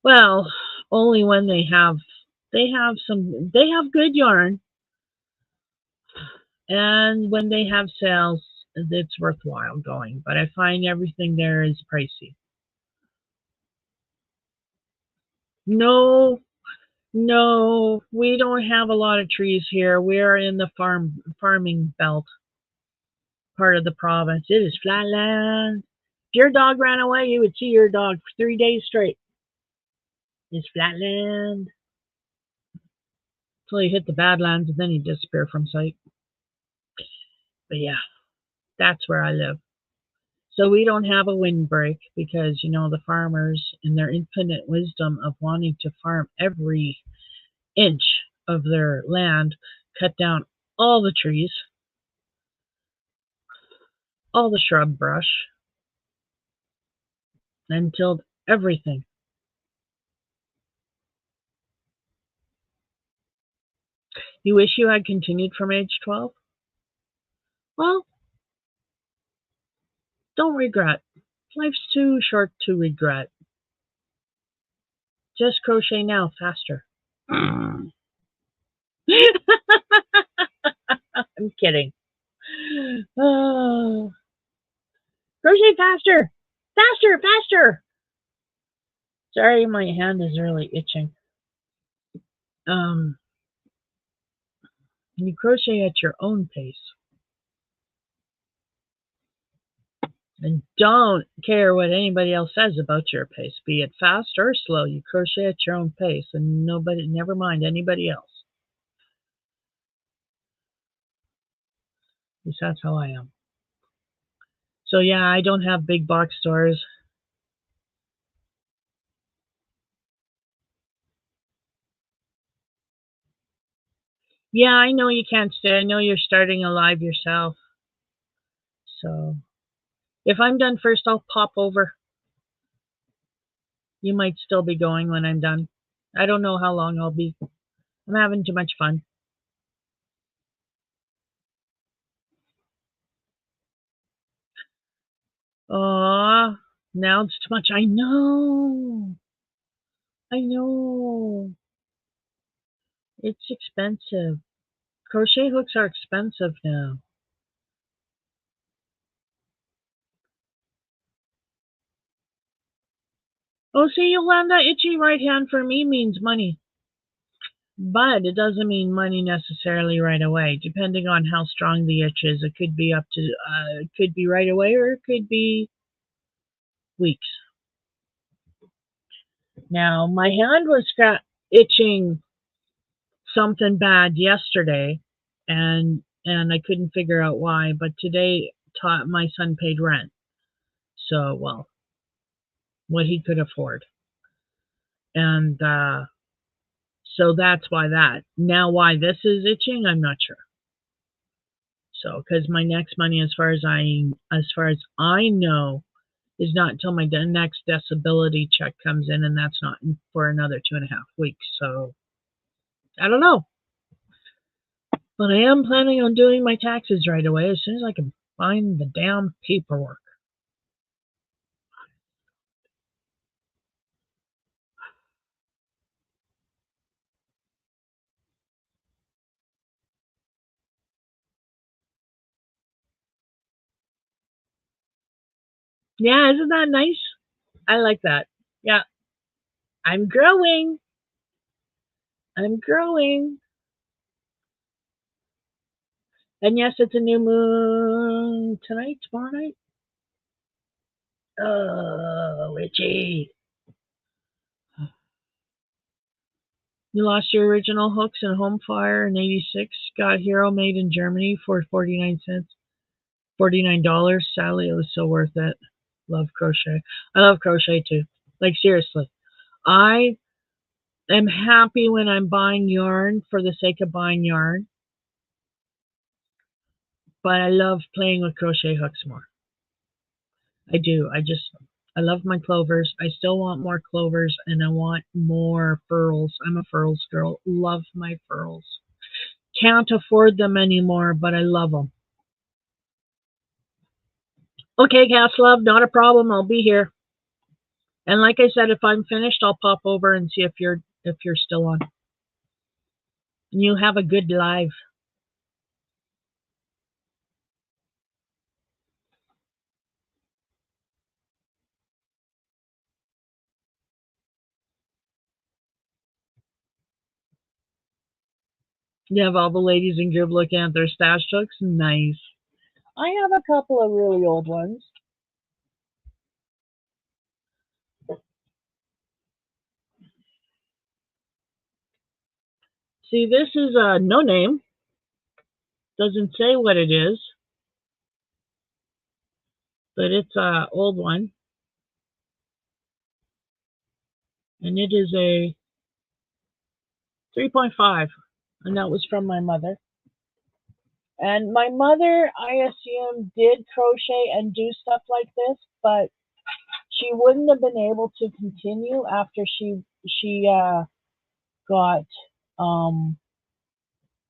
Well, only when they have good yarn, and when they have sales, it's worthwhile going. But I find everything there is pricey. No, no, we don't have a lot of trees here. We are in the farming belt part of the province. It is flat land. If your dog ran away, you would see your dog for 3 days straight. It's flat land. Until you hit the badlands and then you disappear from sight. But yeah, that's where I live. So we don't have a windbreak because, the farmers, in their infinite wisdom of wanting to farm every inch of their land, cut down all the trees, all the shrub brush, and tilled everything. You wish you had continued from age 12? Well, don't regret. Life's too short to regret. Just crochet now, faster. I'm kidding. Oh, crochet faster! Faster, faster! Sorry, my hand is really itching. Um, you crochet at your own pace. And don't care what anybody else says about your pace, be it fast or slow. You crochet at your own pace, and never mind anybody else. Because that's how I am. So yeah, I don't have big box stores. Yeah, I know you can't stay. I know you're starting a live yourself. So if I'm done first, I'll pop over. You might still be going when I'm done. I don't know how long I'll be. I'm having too much fun. Aw, now it's too much. I know. I know. It's expensive. Crochet hooks are expensive now. Oh, see, Yolanda, itchy right hand for me means money. But it doesn't mean money necessarily right away. Depending on how strong the itch is, it could be it could be right away or it could be weeks. Now, my hand was itching something bad yesterday, and I couldn't figure out why. But today, my son paid rent, so well, what he could afford, and so that's why that. Now, why this is itching, I'm not sure. So, because my next money, as far as I know, is not until my next disability check comes in, and that's not for another 2.5 weeks. So, I don't know. But I am planning on doing my taxes right away as soon as I can find the damn paperwork. Yeah, isn't that nice? I like that. Yeah, I'm growing. I'm growing. And yes, it's a new moon tonight, tomorrow night. Oh, witchy. You lost your original hooks and home fire in '86. Got Hero made in Germany for 49 cents. $49. Sadly, it was so worth it. Love crochet. I love crochet too. Like seriously. I am happy when I'm buying yarn for the sake of buying yarn, but I love playing with crochet hooks more. I do. I love my clovers. I still want more clovers and I want more furls. I'm a furls girl. Love my furls. Can't afford them anymore, but I love them. Okay, Cass Love, not a problem. I'll be here. And like I said, if I'm finished, I'll pop over and see if you're still on. And you have a good live. You have all the ladies in group looking at their stash hooks. Nice. I have a couple of really old ones. See, this is a no name. Doesn't say what it is, but it's a old one, and it is a 3.5, and that was from my mother. And my mother, I assume, did crochet and do stuff like this, but she wouldn't have been able to continue after she got um,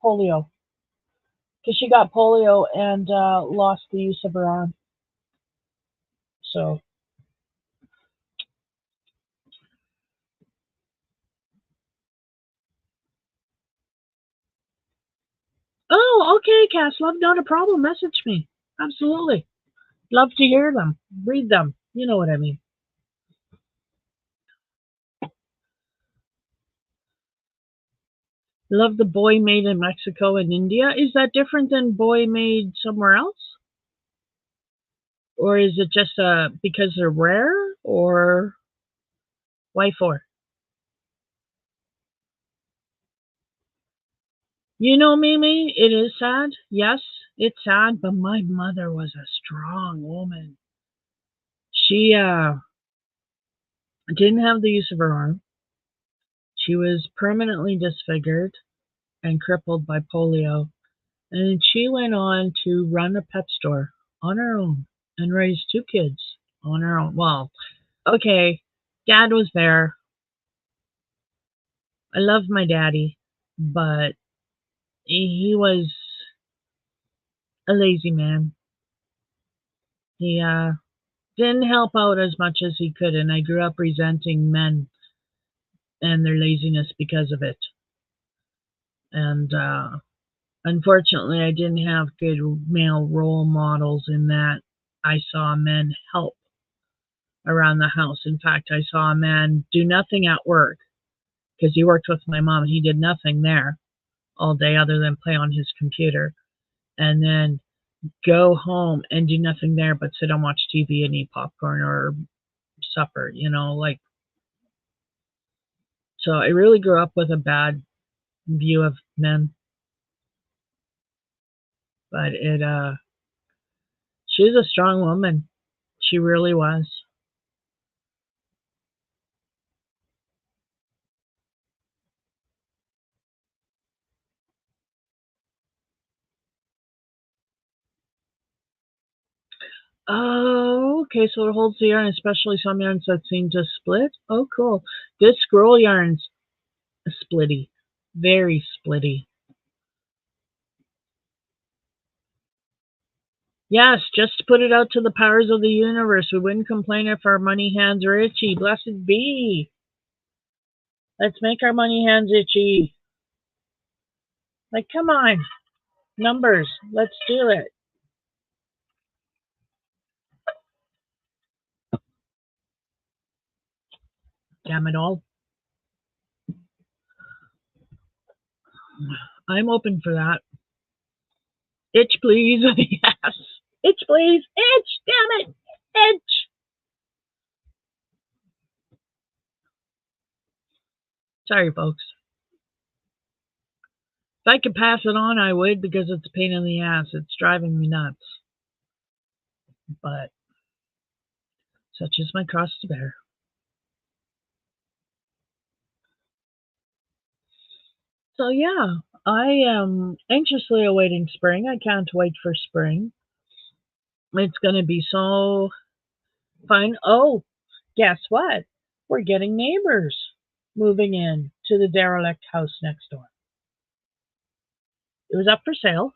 polio, because she got polio and lost the use of her arm. So, oh, okay, Cass, love, not a problem. Message me. Absolutely. Love to hear them, read them. You know what I mean. Love the boy made in Mexico and India. Is that different than boy made somewhere else? Or is it just because they're rare? Or why for? You know, Mimi, it is sad. Yes, it's sad, but my mother was a strong woman. She didn't have the use of her arm. She was permanently disfigured and crippled by polio. And she went on to run a pet store on her own and raise two kids on her own. Well, okay, dad was there. I love my daddy, but he was a lazy man. He didn't help out as much as he could, and I grew up resenting men and their laziness because of it. And unfortunately, I didn't have good male role models in that I saw men help around the house. In fact, I saw a man do nothing at work because he worked with my mom. He did nothing there all day other than play on his computer, and then go home and do nothing there but sit and watch TV and eat popcorn or supper, like. So I really grew up with a bad view of men, but she was a strong woman. She really was. Oh, okay, so it holds the yarn, especially some yarns that seem to split. Oh, cool. This scroll yarn's splitty, very splitty. Yes, just put it out to the powers of the universe. We wouldn't complain if our money hands are itchy. Blessed be. Let's make our money hands itchy. Like, come on, numbers. Let's do it. Damn it all. I'm open for that. Itch, please. Yes. Itch, please. Itch. Damn it. Itch. Sorry, folks. If I could pass it on, I would, because it's a pain in the ass. It's driving me nuts. But such is my cross to bear. So yeah, I am anxiously awaiting spring. I can't wait for spring. It's going to be so fun. Oh, guess what? We're getting neighbors moving in to the derelict house next door. It was up for sale.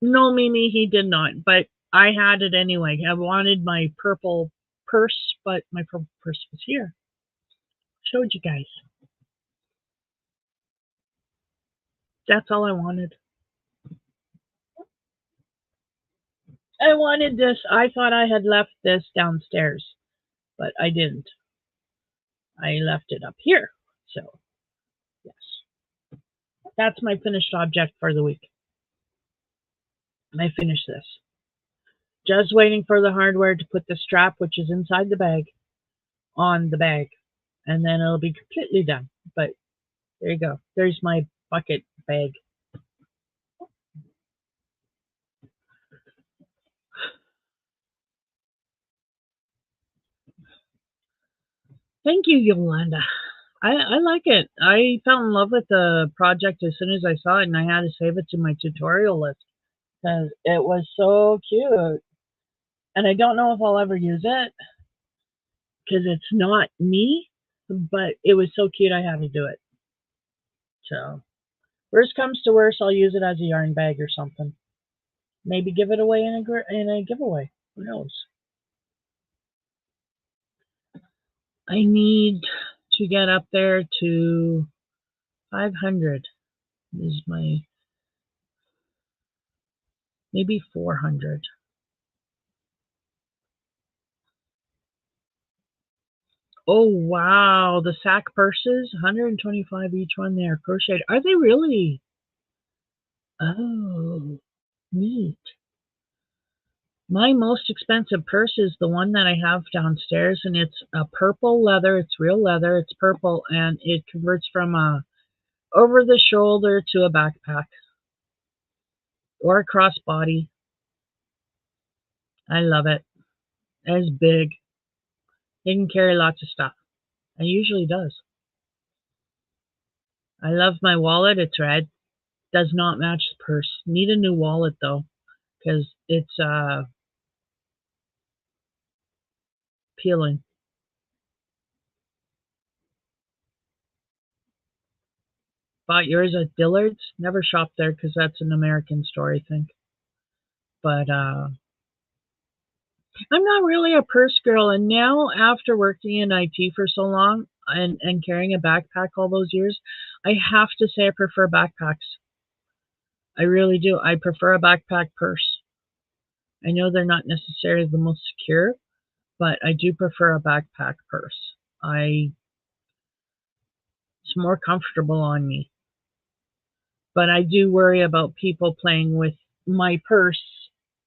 No, Mimi, he did not, but I had it anyway. I wanted my purple purse, but my purple purse was here. Showed you guys. That's all I wanted. I wanted this. I thought I had left this downstairs, but I didn't. I left it up here. So, yes. That's my finished object for the week. I finished this. Just waiting for the hardware to put the strap, which is inside the bag, on the bag. And then it'll be completely done. But there you go. There's my bucket bag. Thank you, Yolanda. I like it. I fell in love with the project as soon as I saw it, and I had to save it to my tutorial list because it was so cute. And I don't know if I'll ever use it because it's not me, but it was so cute I had to do it. So, worst comes to worst, I'll use it as a yarn bag or something. Maybe give it away in a giveaway. Who knows? I need to get up there to 500. Is my maybe 400. Oh wow, the sack purses, 125 each one. They are crocheted. Are they really? Oh, neat. My most expensive purse is the one that I have downstairs, and it's a purple leather. It's real leather. It's purple, and it converts from a over the shoulder to a backpack or a crossbody. I love it. It's big. It can carry lots of stuff. It usually does. I love my wallet. It's red. Does not match the purse. Need a new wallet though, because it's peeling. Bought yours at Dillard's. Never shopped there because that's an American store, I think. But I'm not really a purse girl, and now after working in IT for so long and carrying a backpack all those years, I have to say I prefer backpacks. I really do. I prefer a backpack purse. I know they're not necessarily the most secure, but I do prefer a backpack purse. It's more comfortable on me. But I do worry about people playing with my purse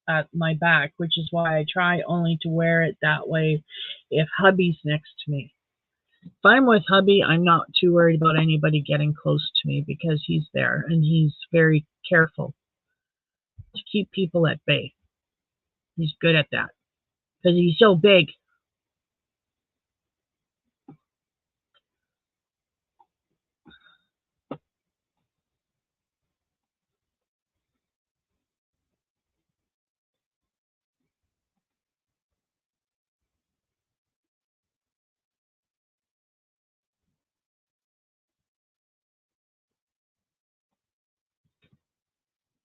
at my back, which is why I try only to wear it that way if hubby's next to me. If I'm with hubby, I'm not too worried about anybody getting close to me because he's there and he's very careful to keep people at bay. He's good at that because he's so big.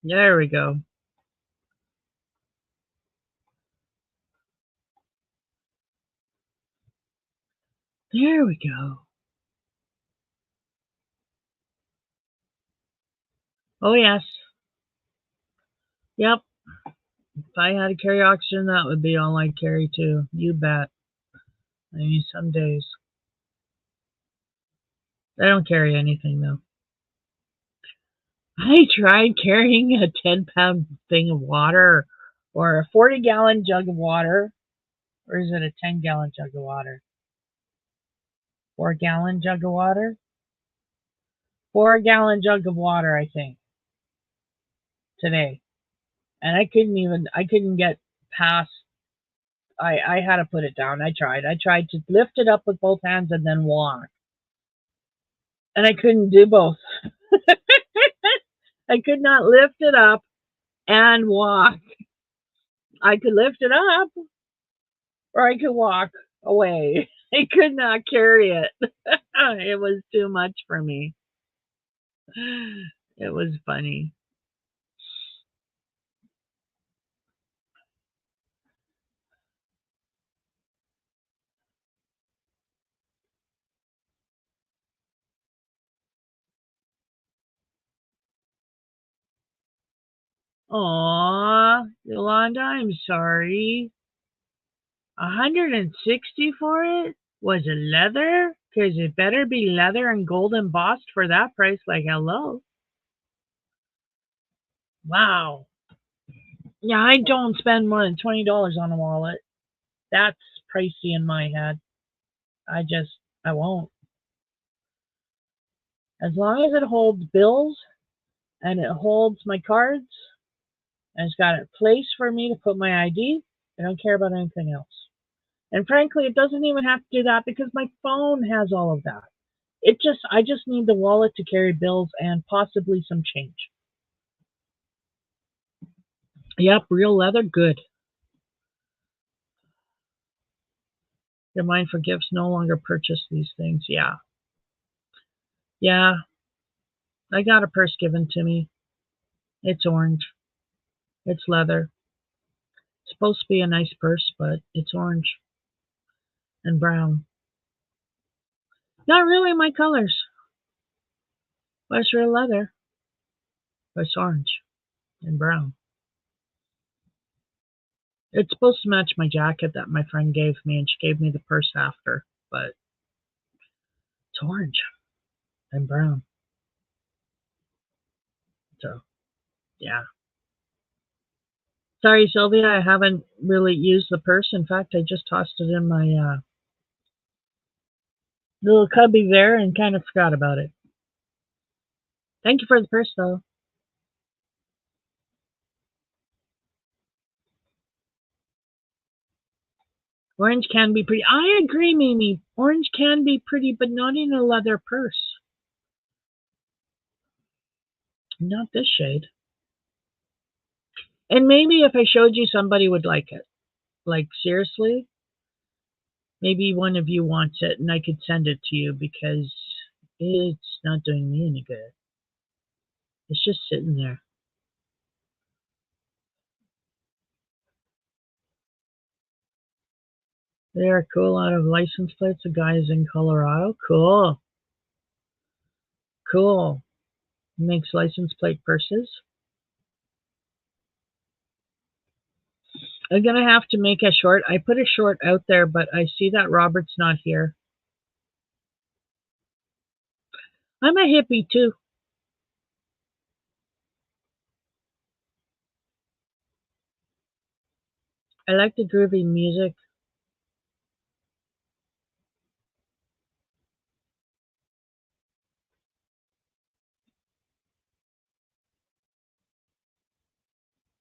There we go. There we go. Oh, yes. Yep. If I had to carry oxygen, that would be all I'd carry too. You bet. Maybe some days. I don't carry anything though. I tried carrying a 10-pound thing of water or a 40-gallon jug of water. Or is it a 10-gallon jug of water? 4-gallon jug of water? 4-gallon jug of water, I think, today. And I couldn't get past, I had to put it down. I tried to lift it up with both hands and then walk. And I couldn't do both. I could not lift it up and walk. I could lift it up or I could walk away. I could not carry it. It was too much for me. It was funny. Aw, Yolanda, I'm sorry. 160 for it? Was it leather? 'Cause it better be leather and gold embossed for that price, like hello. Wow. Yeah, I don't spend more than $20 on a wallet. That's pricey in my head. I won't. As long as it holds bills and it holds my cards and it's got a place for me to put my ID, I don't care about anything else. And frankly, it doesn't even have to do that because my phone has all of that. I just need the wallet to carry bills and possibly some change. Yep, real leather, good. Your mind for gifts, no longer purchase these things. Yeah. Yeah. I got a purse given to me. It's orange. It's leather. It's supposed to be a nice purse, but it's orange and brown. Not really my colors, but it's real leather. But it's orange and brown. It's supposed to match my jacket that my friend gave me, and she gave me the purse after, but it's orange and brown. So, yeah. Sorry, Sylvia, I haven't really used the purse. In fact, I just tossed it in my little cubby there and kind of forgot about it. Thank you for the purse, though. Orange can be pretty. I agree, Mimi. Orange can be pretty, but not in a leather purse. Not this shade. And maybe if I showed you, somebody would like it. Like, seriously? Maybe one of you wants it and I could send it to you because it's not doing me any good. It's just sitting there. They are cool out of license plates. The guy is in Colorado. Cool. Cool. Makes license plate purses. I'm going to have to make a short. I put a short out there, but I see that Robert's not here. I'm a hippie too. I like the groovy music.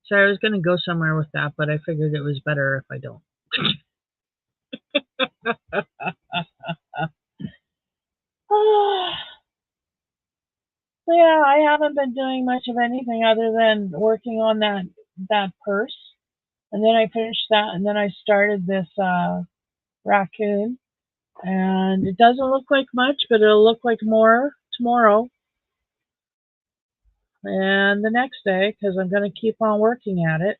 So I was going to go somewhere with that, but I figured it was better if I don't. So yeah, I haven't been doing much of anything other than working on that purse, and then I finished that, and then I started this raccoon, and it doesn't look like much, but it'll look like more tomorrow and the next day because I'm going to keep on working at it.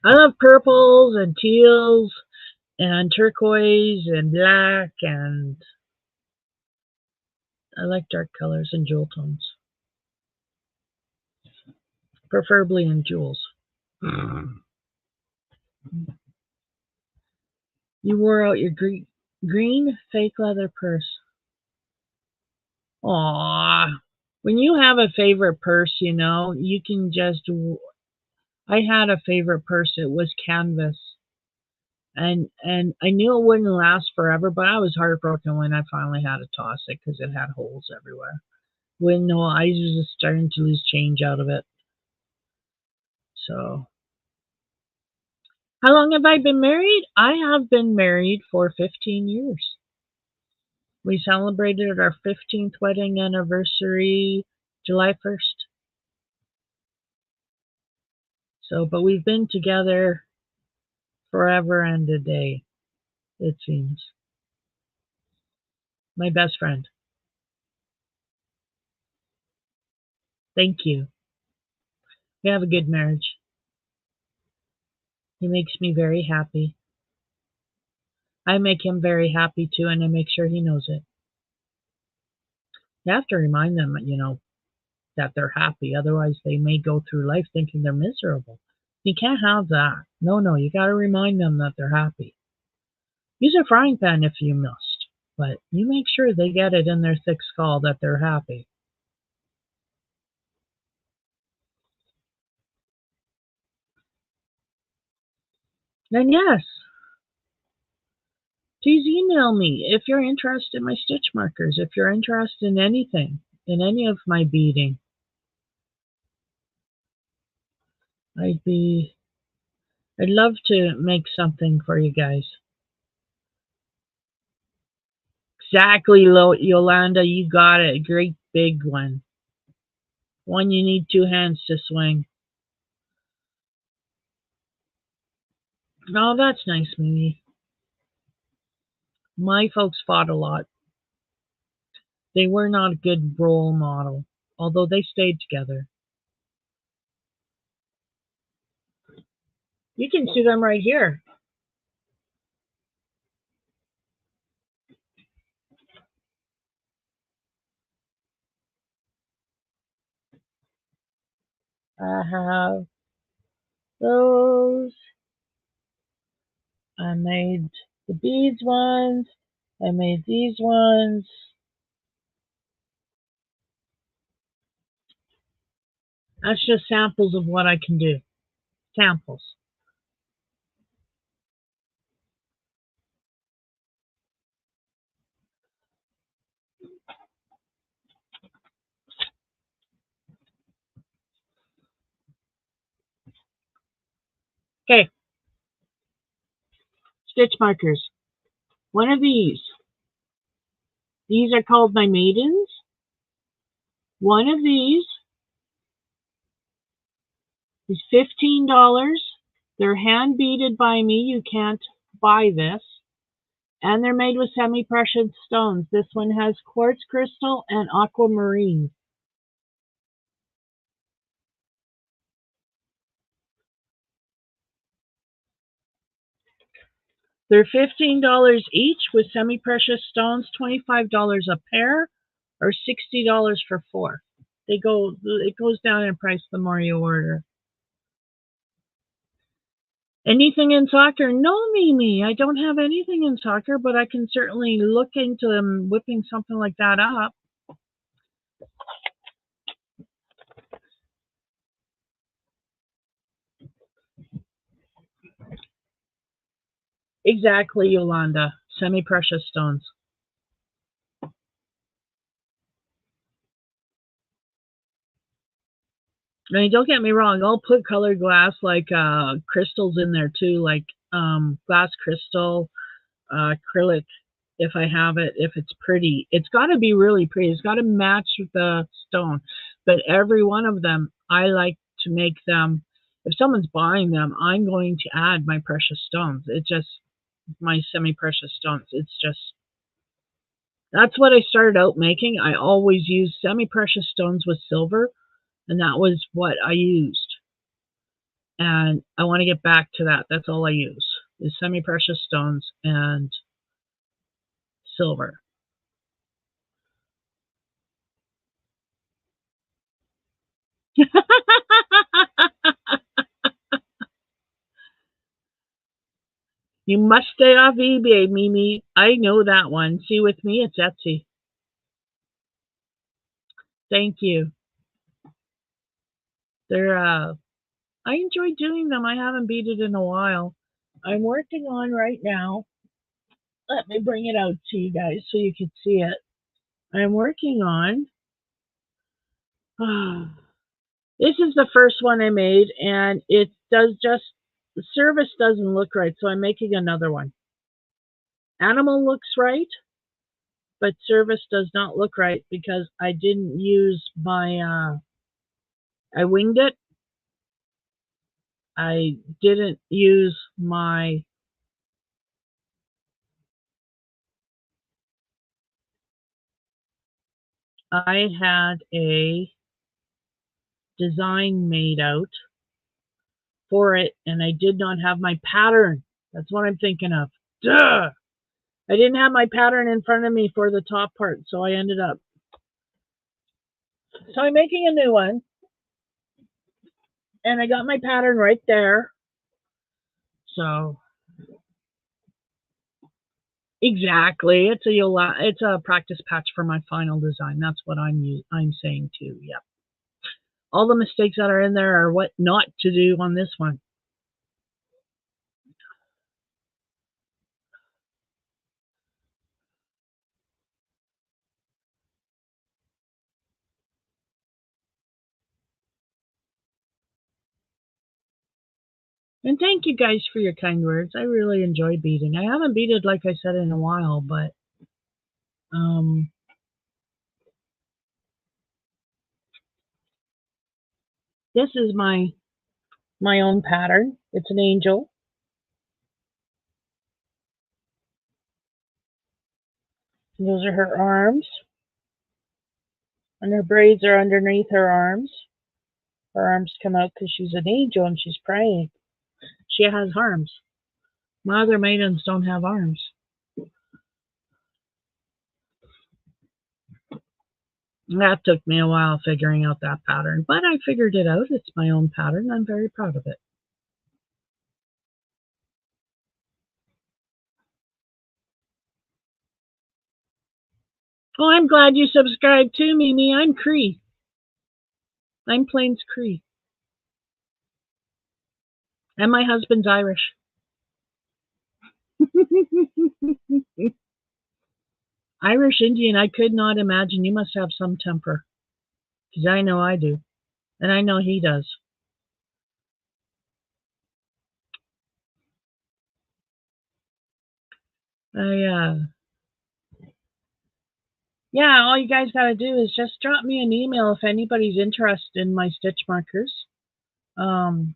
I love purples and teals and turquoise and black, and I like dark colors and jewel tones, preferably in jewels. You wore out your green fake leather purse. Aww. When you have a favorite purse, you can just. I had a favorite purse. It was canvas. And I knew it wouldn't last forever, but I was heartbroken when I finally had to toss it because it had holes everywhere. When no, I was just starting to lose change out of it. So, how long have I been married? I have been married for 15 years. We celebrated our 15th wedding anniversary July 1st. So, but we've been together forever and a day, it seems. My best friend. Thank you. We have a good marriage. He makes me very happy. I make him very happy too, and I make sure he knows it. You have to remind them, that they're happy. Otherwise, they may go through life thinking they're miserable. You can't have that. No, no, you got to remind them that they're happy. Use a frying pan if you must, but you make sure they get it in their thick skull that they're happy. Then, yes, please email me if you're interested in my stitch markers, if you're interested in anything, in any of my beading. I'd be, I'd love to make something for you guys. Exactly, Yolanda, you got it. A great big one. One you need two hands to swing. Oh, that's nice, Mimi. My folks fought a lot. They were not a good role model, although they stayed together. You can see them right here. I have those. I made the beads ones. I made these ones. That's just samples of what I can do. Samples. Okay, stitch markers. One of these. These are called my maidens. One of these is $15. They're hand beaded by me. You can't buy this. And they're made with semi-precious stones. This one has quartz crystal and aquamarine. They're $15 each with semi-precious stones, $25 a pair, or $60 for four. It goes down in price the more you order. Anything in soccer? No, Mimi, I don't have anything in soccer, but I can certainly look into whipping something like that up. Exactly, Yolanda. Semi-precious stones. I mean, don't get me wrong. I'll put colored glass like crystals in there too, like glass crystal, acrylic. If I have it, if it's pretty, it's got to be really pretty. It's got to match the stone. But every one of them, I like to make them. If someone's buying them, I'm going to add my precious stones. It just my semi-precious stones. It's just that's what I started out making. I always used semi-precious stones with silver, and that was what I used. And I want to get back to that. That's all I use is semi-precious stones and silver. You must stay off eBay, Mimi. I know that one. See, with me, it's Etsy. Thank you. They're I enjoy doing them. I haven't beat it in a while. I'm working on right now. Let me bring it out to you guys so you can see it. I'm working on. This is the first one I made, and it does just the service doesn't look right, so I'm making another one. Animal looks right, but service does not look right because I didn't use my. I winged it. I didn't use my. I had a design made out for it, and I did not have my pattern. That's what I'm thinking of. Duh! I didn't have my pattern in front of me for the top part, so I ended up. So I'm making a new one, and I got my pattern right there. So exactly, it's a practice patch for my final design. That's what I'm saying too. Yep. All the mistakes that are in there are what not to do on this one. And thank you guys for your kind words. I really enjoy beading. I haven't beaded, like I said, in a while, but um, this is my own pattern. It's an angel. Those are her arms, and her braids are underneath her arms. Her arms come out because she's an angel and she's praying. She has arms. My other maidens don't have arms. That took me a while figuring out that pattern, but I figured it out. It's my own pattern. I'm very proud of it. Oh, I'm glad you subscribed too, Mimi. I'm Cree. I'm Plains Cree. And my husband's Irish. Irish Indian, I could not imagine. You must have some temper. Because I know I do. And I know he does. I Yeah, all you guys got to do is just drop me an email if anybody's interested in my stitch markers. Um,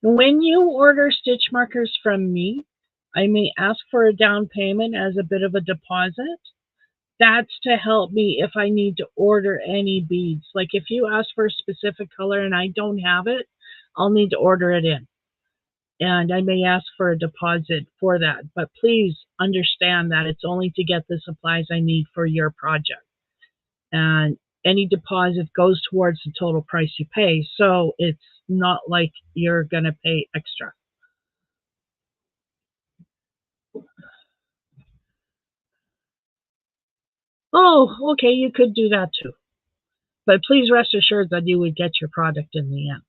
when you order stitch markers from me, I may ask for a down payment as a bit of a deposit. That's to help me if I need to order any beads. Like if you ask for a specific color and I don't have it, I'll need to order it in. And I may ask for a deposit for that. But please understand that it's only to get the supplies I need for your project. And any deposit goes towards the total price you pay. So it's not like you're going to pay extra. Oh, okay, you could do that too. But please rest assured that you would get your product in the end.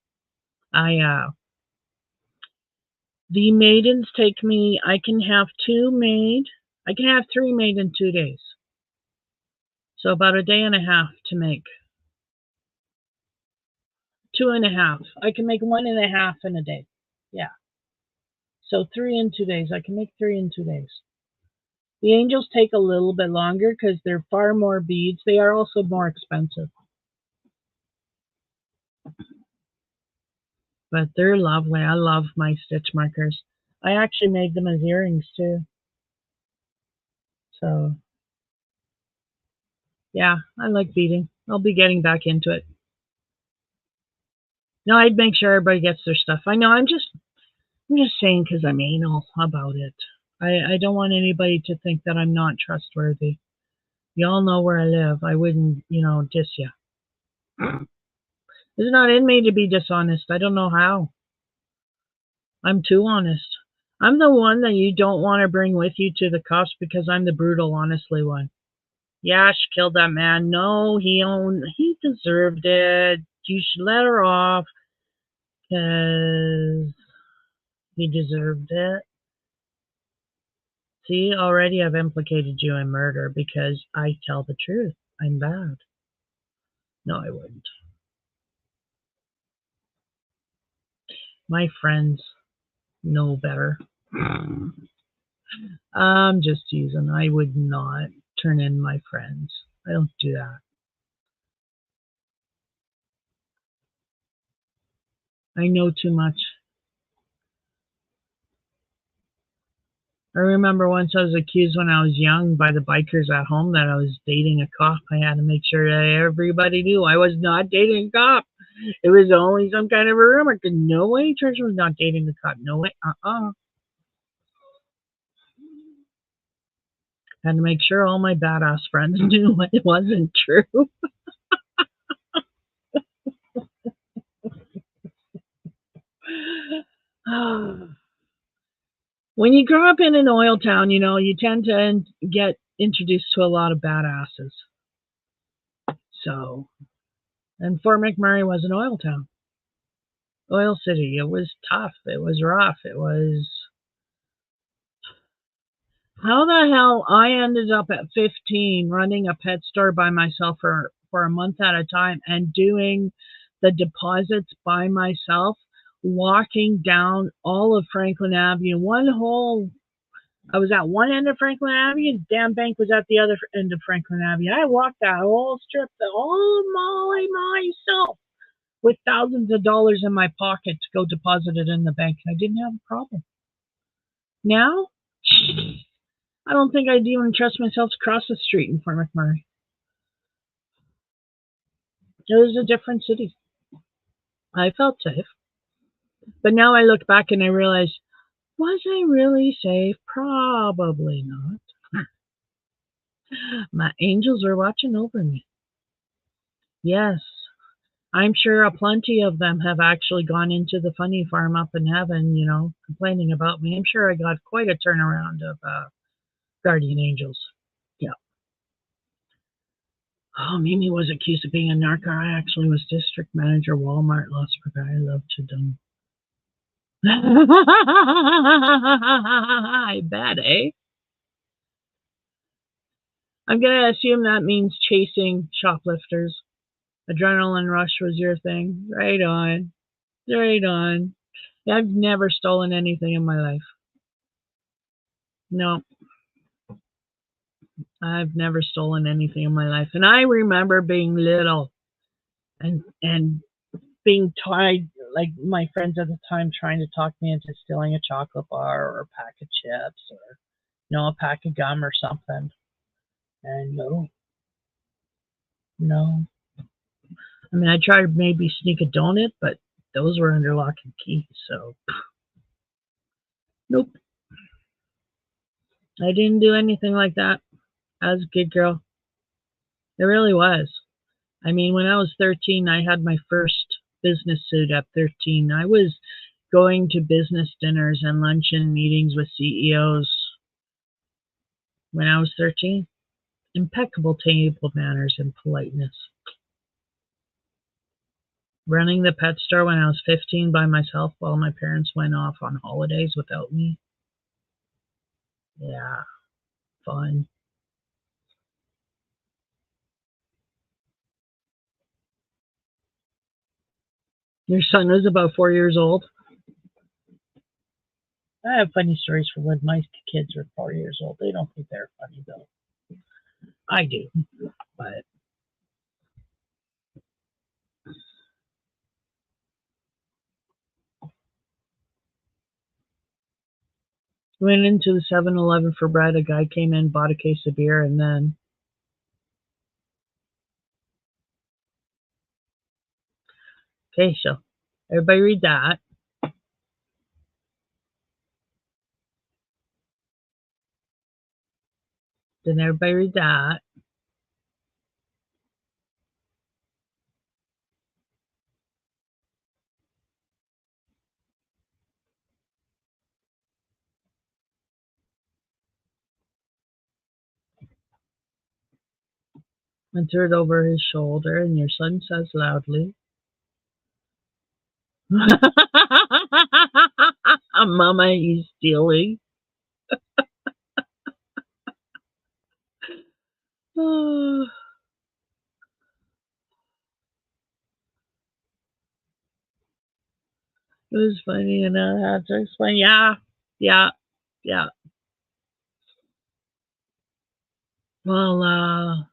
The maidens take me, I can have two made. I can have three made in 2 days. So about a day and a half to make. 2.5. I can make 1.5 in a day. Yeah. So 3 in 2 days. I can make 3 in 2 days. The angels take a little bit longer because they're far more beads. They are also more expensive. But they're lovely. I love my stitch markers. I actually made them as earrings too. So, yeah, I like beading. I'll be getting back into it. No, I'd make sure everybody gets their stuff. I know, I'm just saying because I'm anal about it. I don't want anybody to think that I'm not trustworthy. You all know where I live. I wouldn't, diss you. It's not in me to be dishonest. I don't know how. I'm too honest. I'm the one that you don't want to bring with you to the cops because I'm the brutal, honestly one. Yeah, she killed that man. No, he deserved it. You should let her off because he deserved it. See, already I've implicated you in murder because I tell the truth. I'm bad. No, I wouldn't. My friends know better. I'm just teasing. I would not turn in my friends. I don't do that. I know too much. I remember once I was accused when I was young by the bikers at home that I was dating a cop. I had to make sure that everybody knew I was not dating a cop. It was only some kind of a rumor. No way Trisha was not dating a cop. No way. Had to make sure all my badass friends knew it wasn't true. When you grow up in an oil town, you tend to get introduced to a lot of badasses. So, and Fort McMurray was an oil town, oil city. It was tough. It was rough. It was. How the hell I ended up at 15 running a pet store by myself for a month at a time and doing the deposits by myself, walking down all of Franklin Avenue, I was at one end of Franklin Avenue, and Dam Bank was at the other end of Franklin Avenue. I walked that whole strip all by myself with thousands of dollars in my pocket to go deposit it in the bank. I didn't have a problem. Now, I don't think I'd even trust myself to cross the street in Fort McMurray. It was a different city. I felt safe. But now I look back and I realize, was I really safe? Probably not. My angels were watching over me. Yes, I'm sure a plenty of them have actually gone into the funny farm up in heaven, complaining about me. I'm sure I got quite a turnaround of guardian angels. Yeah. Oh, Mimi was accused of being a narco. I actually was district manager, Walmart, Las Vegas. I love to do. I bet, eh? I'm going to assume that means chasing shoplifters. Adrenaline rush was your thing. Right on. Right on. I've never stolen anything in my life. No, I've never stolen anything in my life. And I remember being little and being tied, like my friends at the time trying to talk me into stealing a chocolate bar or a pack of chips or, a pack of gum or something. And no. I mean, I tried to maybe sneak a donut, but those were under lock and key. So, nope. I didn't do anything like that. I was a good girl. It really was. I mean, when I was 13, I had my first business suit at 13. I was going to business dinners and luncheon meetings with CEOs when I was 13. Impeccable table manners and politeness. Running the pet store when I was 15 by myself while my parents went off on holidays without me. Yeah, fun. Your son was about 4 years old. I have funny stories for when my kids were 4 years old. They don't think they're funny, though. I do, but went into the 7-Eleven for bread. A guy came in, bought a case of beer, and then okay, so everybody read that. Then everybody read that. And threw it over his shoulder, and your son says loudly, Mama, he's stealing. Oh, it was funny, and I had to explain. Yeah, yeah, yeah. Well, I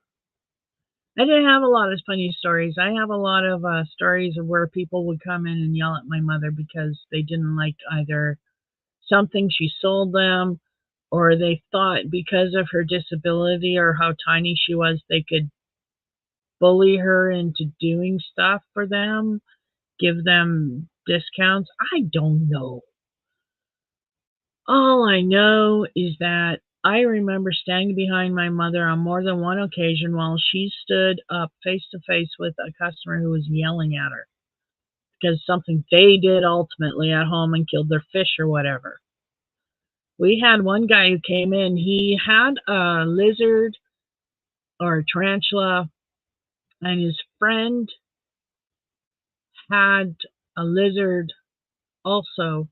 didn't have a lot of funny stories. I have a lot of stories of where people would come in and yell at my mother because they didn't like either something she sold them, or they thought because of her disability or how tiny she was, they could bully her into doing stuff for them, give them discounts. I don't know. All I know is that I remember standing behind my mother on more than one occasion while she stood up face to face with a customer who was yelling at her because something they did ultimately at home and killed their fish or whatever. We had one guy who came in, he had a lizard or a tarantula, and his friend had a lizard also,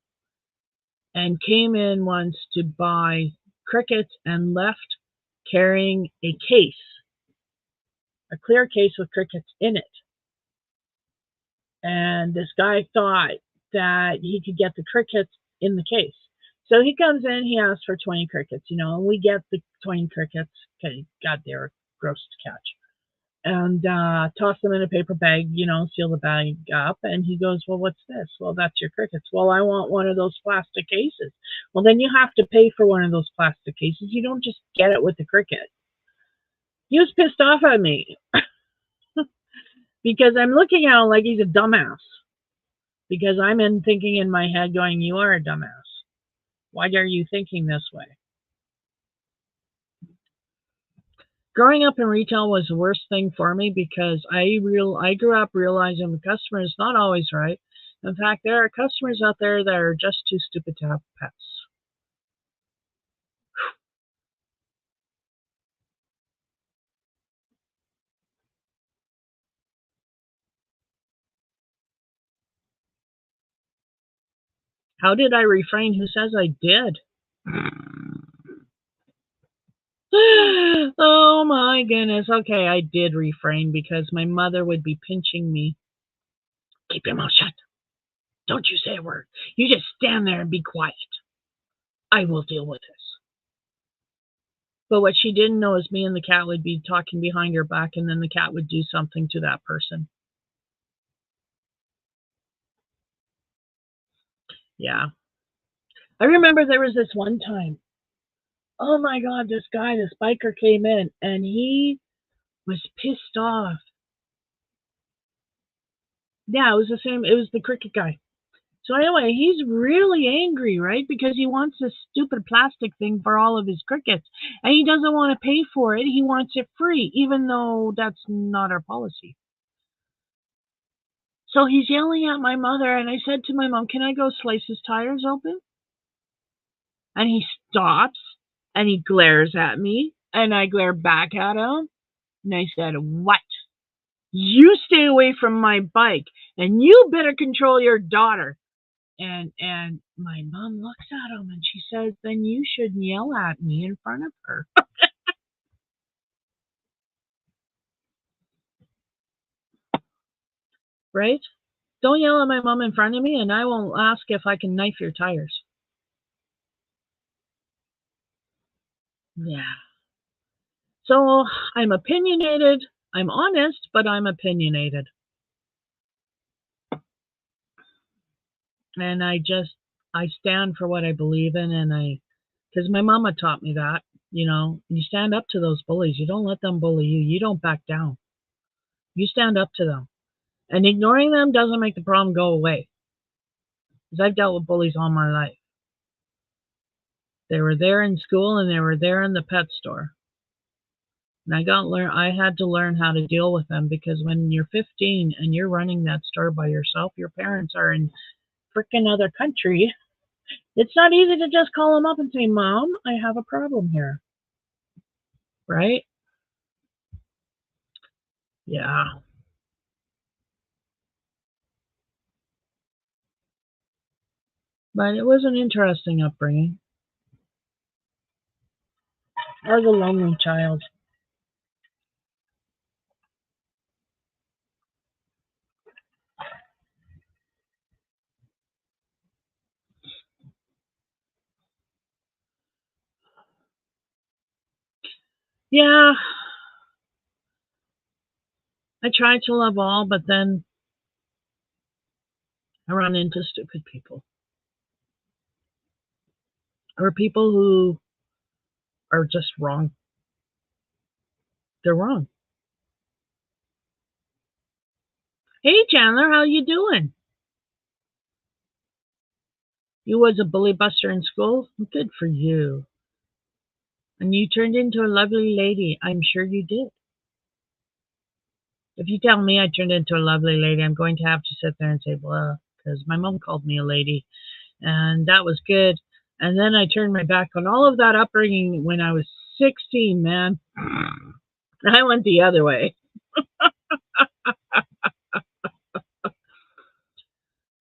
and came in once to buy crickets and left carrying a case, a clear case with crickets in it. And this guy thought that he could get the crickets in the case. So he comes in, he asks for 20 crickets, and we get the 20 crickets. Okay, God, they were gross to catch. And toss them in a paper bag, seal the bag up. And he goes, well, what's this? Well, that's your crickets. Well, I want one of those plastic cases. Well, then you have to pay for one of those plastic cases. You don't just get it with the cricket. He was pissed off at me because I'm looking at him like he's a dumbass. Because I'm thinking in my head going, you are a dumbass. Why are you thinking this way? Growing up in retail was the worst thing for me because I grew up realizing the customer is not always right. In fact, there are customers out there that are just too stupid to have pets. How did I refrain? Who says I did? Oh my goodness. Okay, I did refrain because my mother would be pinching me. Keep your mouth shut. Don't you say a word. You just stand there and be quiet. I will deal with this. But what she didn't know is me and the cat would be talking behind her back, and then the cat would do something to that person. Yeah. I remember there was this one time. Oh my God, this guy, this biker came in, and he was pissed off. Yeah, it was the same. It was the cricket guy. So anyway, he's really angry, right? Because he wants this stupid plastic thing for all of his crickets, and he doesn't want to pay for it. He wants it free, even though that's not our policy. So he's yelling at my mother, and I said to my mom, "Can I go slice his tires open?" And he stops, and he glares at me, and I glare back at him, and I said, "What? You stay away from my bike, and you better control your daughter." And my mom looks at him and she says, then you shouldn't yell at me in front of her. Right? Don't yell at my mom in front of me and I won't ask if I can knife your tires. Yeah. So I'm opinionated. I'm honest, but I'm opinionated. And I stand for what I believe in, because my mama taught me that, you stand up to those bullies. You don't let them bully you. You don't back down. You stand up to them. And ignoring them doesn't make the problem go away. Because I've dealt with bullies all my life. They were there in school and they were there in the pet store. And I had to learn how to deal with them because when you're 15 and you're running that store by yourself, your parents are in frickin' other country. It's not easy to just call them up and say, "Mom, I have a problem here." Right? Yeah. But it was an interesting upbringing. I was a lonely child. Yeah, I try to love all, but then I run into stupid people or people who are just wrong. They're wrong. Hey Chandler, how you doing? You was a bully buster in school? Good for you. And you turned into a lovely lady. I'm sure you did. If you tell me I turned into a lovely lady, I'm going to have to sit there and say, well, because my mom called me a lady, and that was good. And then I turned my back on all of that upbringing when I was 16, man. I went the other way.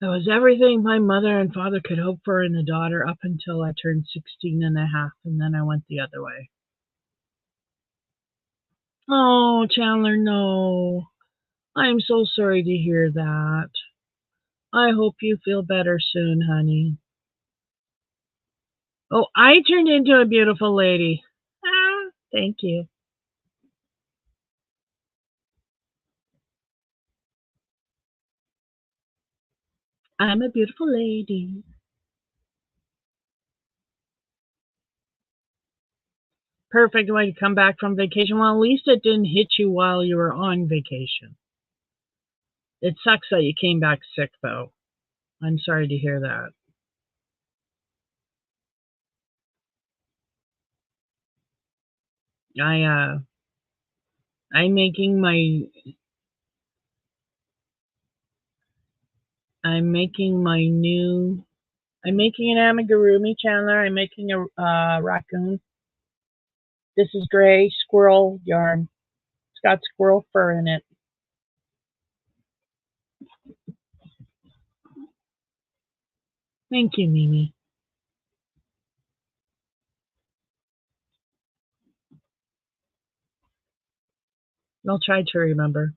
It was everything my mother and father could hope for in a daughter up until I turned 16 and a half, and then I went the other way. Oh, Chandler, no. I'm so sorry to hear that. I hope you feel better soon, honey. Oh, I turned into a beautiful lady. Ah, thank you. I'm a beautiful lady. Perfect way to come back from vacation. Well, at least it didn't hit you while you were on vacation. It sucks that you came back sick, though. I'm sorry to hear that. I I'm making my I'm making my new I'm making an amigurumi, Chandler. I'm making a raccoon. This is gray squirrel yarn. It's got squirrel fur in it. Thank you, Mimi. I'll try to remember.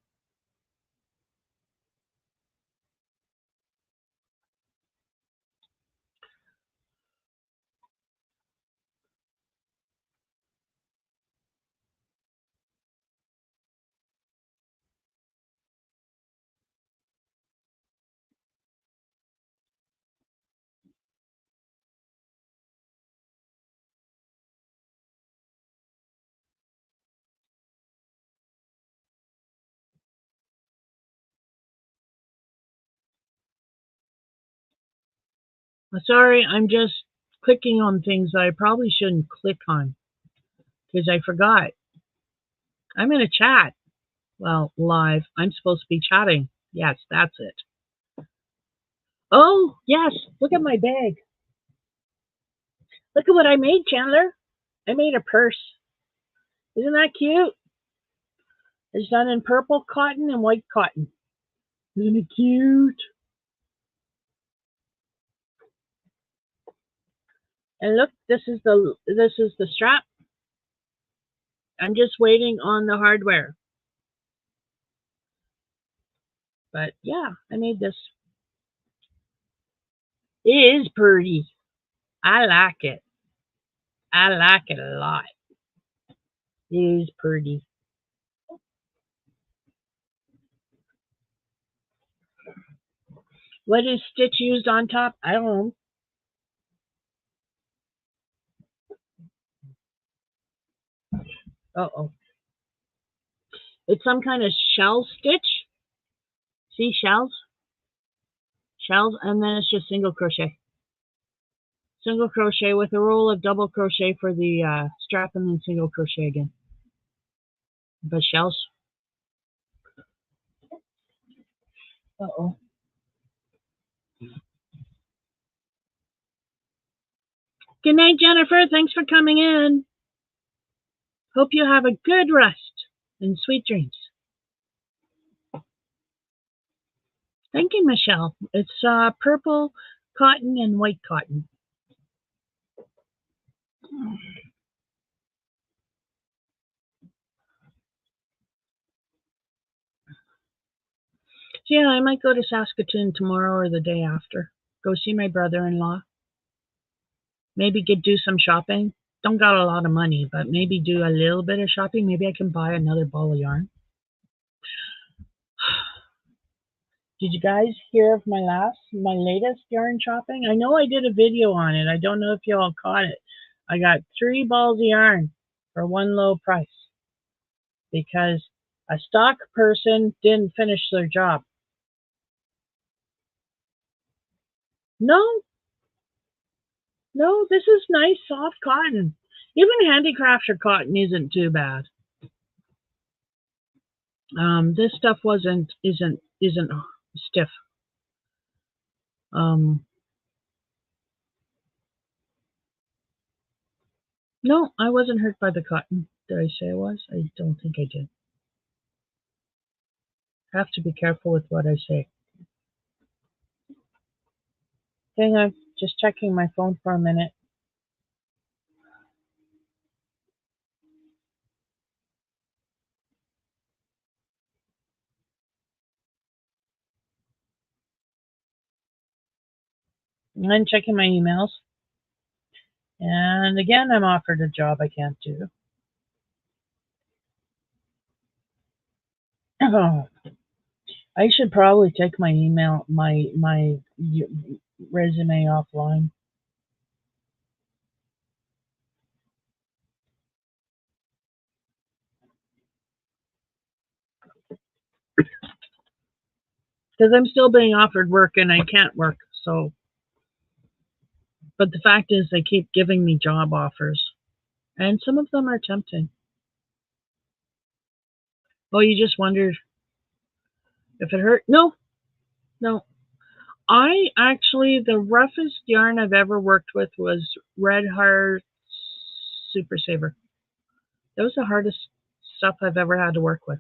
Sorry, I'm just clicking on things that I probably shouldn't click on because I forgot. I'm in a chat. Well, live. I'm supposed to be chatting. Yes, that's it. Oh, yes. Look at my bag. Look at what I made, Chandler. I made a purse. Isn't that cute? It's done in purple cotton and white cotton. Isn't it cute? And look, this is the strap. I'm just waiting on the hardware. But yeah, I made this. It is pretty. I like it. I like it a lot. It is pretty. What is stitch used on top? I don't know. Uh oh. It's some kind of shell stitch. See shells? Shells, and then it's just single crochet. Single crochet with a roll of double crochet for the strap and then single crochet again. But shells. Uh oh. Good night, Jennifer. Thanks for coming in. Hope you have a good rest and sweet dreams. Thank you, Michelle. It's purple cotton and white cotton. So yeah, I might go to Saskatoon tomorrow or the day after. Go see my brother-in-law. Maybe do some shopping. Don't got a lot of money, but maybe do a little bit of shopping. Maybe I can buy another ball of yarn. Did you guys hear of my latest yarn shopping? I know I did a video on it. I don't know if you all caught it. I got 3 balls of yarn for one low price because a stock person didn't finish their job. No, no, this is nice soft cotton. Even handicrafter cotton isn't too bad. This stuff isn't stiff. No, I wasn't hurt by the cotton. Did I say I was? I don't think I did. Have to be careful with what I say. Hang on, just checking my phone for a minute. I'm checking my emails. And again, I'm offered a job I can't do. Oh, I should probably take my resume offline. Because I'm still being offered work and I can't work. So, but the fact is, they keep giving me job offers, and some of them are tempting. Oh, you just wondered if it hurt? No, no. I actually, the roughest yarn I've ever worked with was Red Heart Super Saver. That was the hardest stuff I've ever had to work with.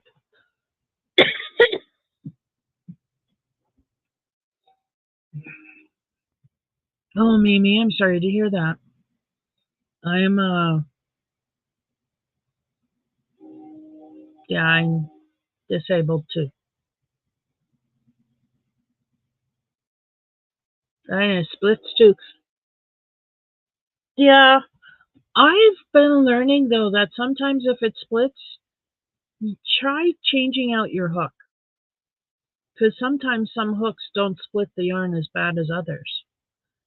Oh, Mimi, I'm sorry to hear that. I'm yeah, I'm disabled too. And it splits too. Yeah, I've been learning though that sometimes if it splits, try changing out your hook. Because sometimes some hooks don't split the yarn as bad as others.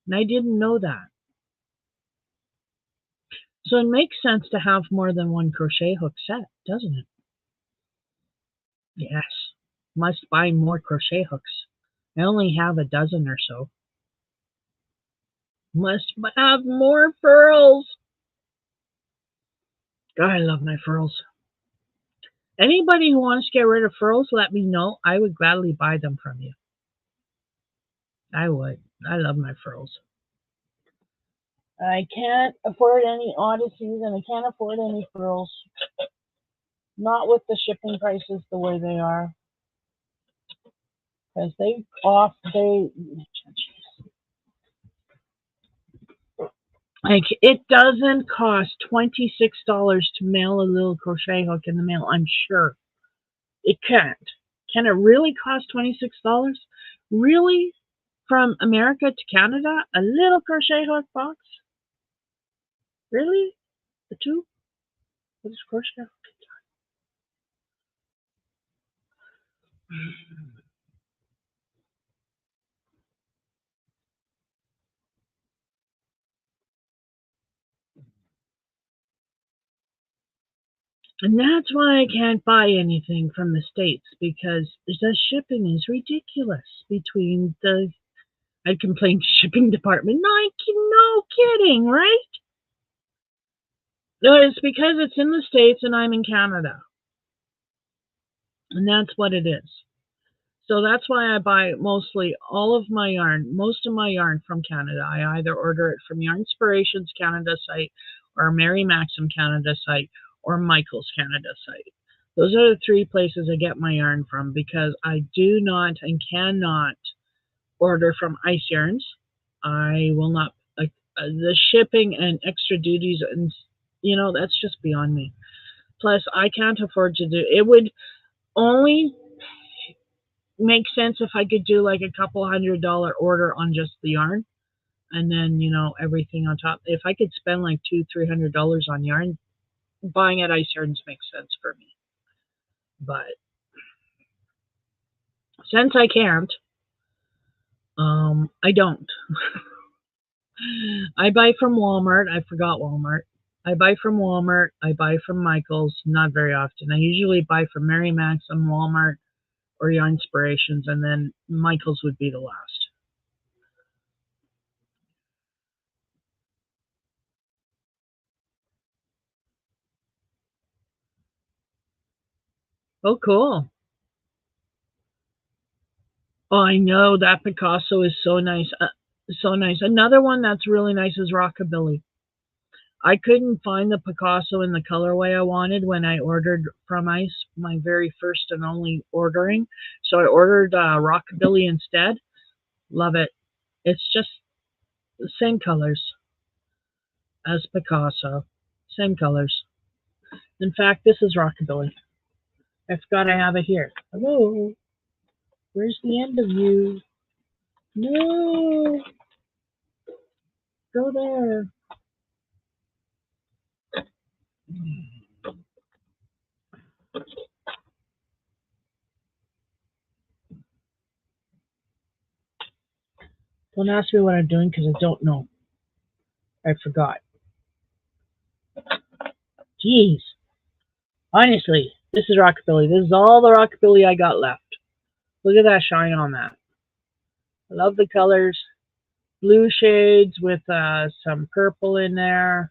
And I didn't know that. So it makes sense to have more than one crochet hook set, doesn't it? Yes. Must buy more crochet hooks. I only have a dozen or so. Must have more furls. God, I love my furls. Anybody who wants to get rid of furls, let me know. I would gladly buy them from you. I would. I love my furls. I can't afford any odysseys and I can't afford any furls. Not with the shipping prices the way they are. Because like it doesn't cost $26 to mail a little crochet hook in the mail, I'm sure. It can't. Can it really cost $26? Really? From America to Canada? A little crochet hook box? Really? The two? What is crochet hook? And that's why I can't buy anything from the States because the shipping is ridiculous between the I'd complain to shipping department. No kidding, right? No, it's because it's in the States and I'm in Canada. And that's what it is. So that's why I buy mostly all of my yarn, most of my yarn from Canada. I either order it from Yarn Inspirations Canada site or Mary Maxim Canada site or Michael's Canada site. Those are the 3 places I get my yarn from because I do not and cannot order from Ice Yarns. I will not, like, the shipping and extra duties and, that's just beyond me. Plus, I can't afford to do, it would only make sense if I could do like a couple $100 order on just the yarn. and then, you know, everything on top. If I could spend like $200-300 on yarn, buying at ice yarns makes sense for me. But since I can't, I don't. I buy from Walmart. I forgot Walmart. I buy from Walmart. I buy from Michael's, not very often. I usually buy from Mary Maxim, Walmart, or Yarn Inspirations, and then Michael's would be the last. Oh, cool. Oh, I know that Picasso is so nice. So nice. Another one that's really nice is Rockabilly. I couldn't find the Picasso in the colorway I wanted when I ordered from Ice, my very first and only ordering. So I ordered Rockabilly instead. Love it. It's just the same colors as Picasso. Same colors. In fact, this is Rockabilly. I forgot I have it here. Hello. Where's the end of you? No. Go there. Don't ask me what I'm doing because I don't know. I forgot. Jeez. Honestly, this is Rockabilly. This is all the Rockabilly I got left. Look at that shine on that. I love the colors. Blue shades with some purple in there.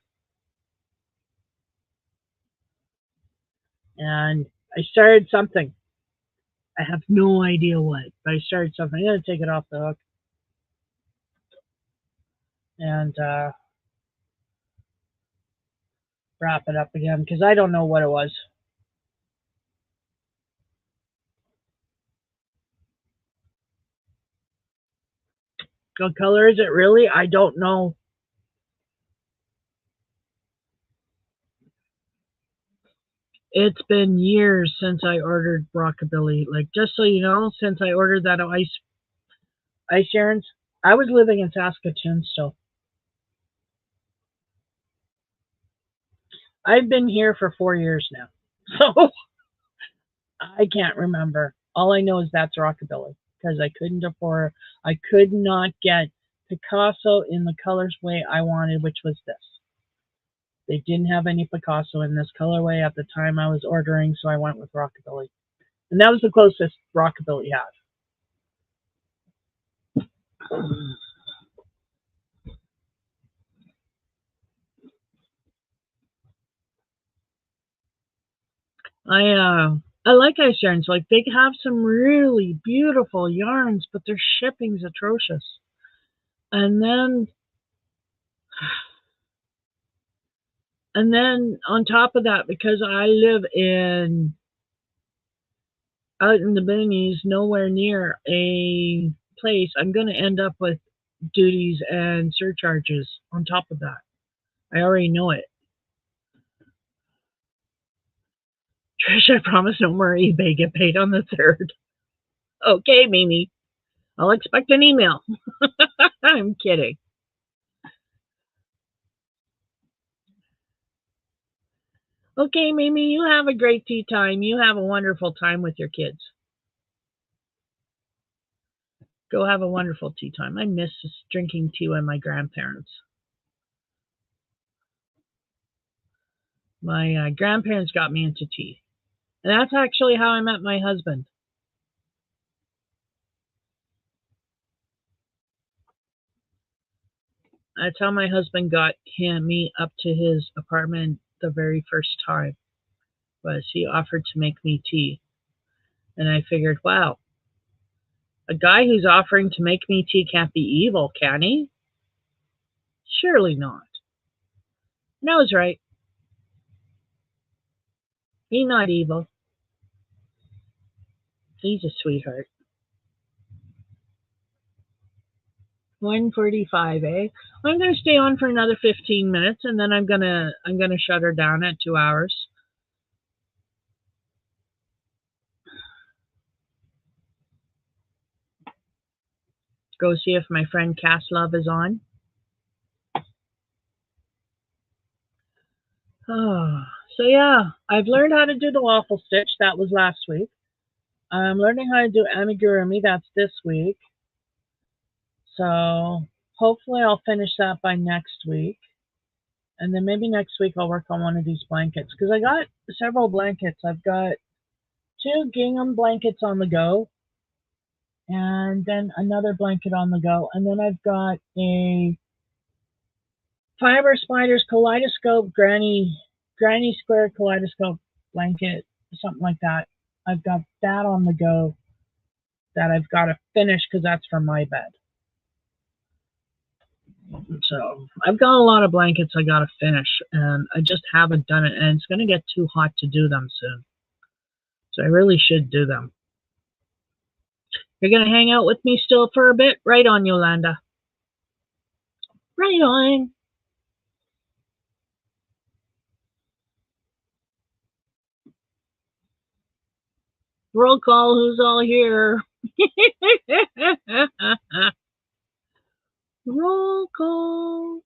And I started something. I have no idea what, but I started something. I'm going to take it off the hook and wrap it up again because I don't know what it was. What color is it really? I don't know. It's been years since I ordered Rockabilly. Like, just so you know, since I ordered that ice yarns, I was living in Saskatoon still. I've been here for 4 years now. So I can't remember. All I know is that's Rockabilly because I could not get Picasso in the colors way I wanted, which was this. They didn't have any Picasso in this colorway at the time I was ordering, so I went with Rockabilly. And that was the closest Rockabilly had. I like ice yarns. Like they have some really beautiful yarns, but their shipping's atrocious. And then on top of that, because I live in out in the boonies, nowhere near a place, I'm going to end up with duties and surcharges on top of that. I already know it. Trish, I promise no more eBay. Get paid on the 3rd. Okay, Mimi. I'll expect an email. I'm kidding. Okay, Mimi, you have a great tea time. You have a wonderful time with your kids. Go have a wonderful tea time. I miss drinking tea with my grandparents. My grandparents got me into tea. And that's actually how I met my husband. That's how my husband got me up to his apartment the very first time. Was he offered to make me tea. And I figured, wow, a guy who's offering to make me tea can't be evil, can he? Surely not. And I was right. He's not evil. He's a sweetheart. 1:45, eh? I'm gonna stay on for another 15 minutes and then I'm gonna shut her down at 2 hours. Go see if my friend Cass Love is on. So yeah, I've learned how to do the waffle stitch. That was last week. I'm learning how to do amigurumi. That's this week. So hopefully I'll finish that by next week. And then maybe next week I'll work on one of these blankets because I got several blankets. I've got 2 gingham blankets on the go, and then another blanket on the go, and then I've got a Fiber Spiders Kaleidoscope Granny Square Kaleidoscope blanket, something like that. I've got that on the go that I've got to finish because that's for my bed. So I've got a lot of blankets I got to finish, and I just haven't done it, and it's going to get too hot to do them soon. So I really should do them. You're going to hang out with me still for a bit? Right on, Yolanda. Right on. Roll call, who's all here? Roll call.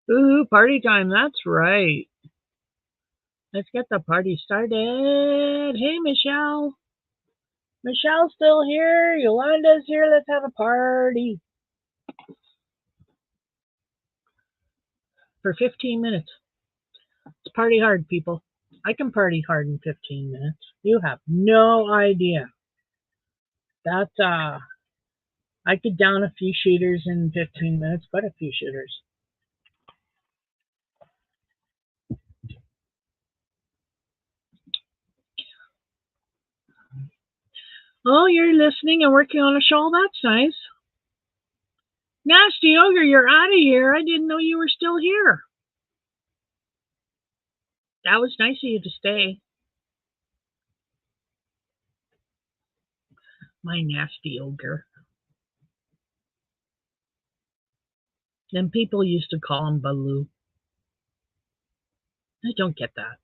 Ooh, party time, that's right. Let's get the party started. Hey, Michelle. Michelle's still here. Yolanda's here. Let's have a party. For 15 minutes. It's party hard, people. I can party hard in 15 minutes. You have no idea. That's, I could down a few shooters in 15 minutes, quite a few shooters. Oh, you're listening and working on a shawl? That's nice. Nasty Ogre, you're out of here. I didn't know you were still here. That was nice of you to stay. My Nasty Ogre. Then people used to call him Baloo. I don't get that.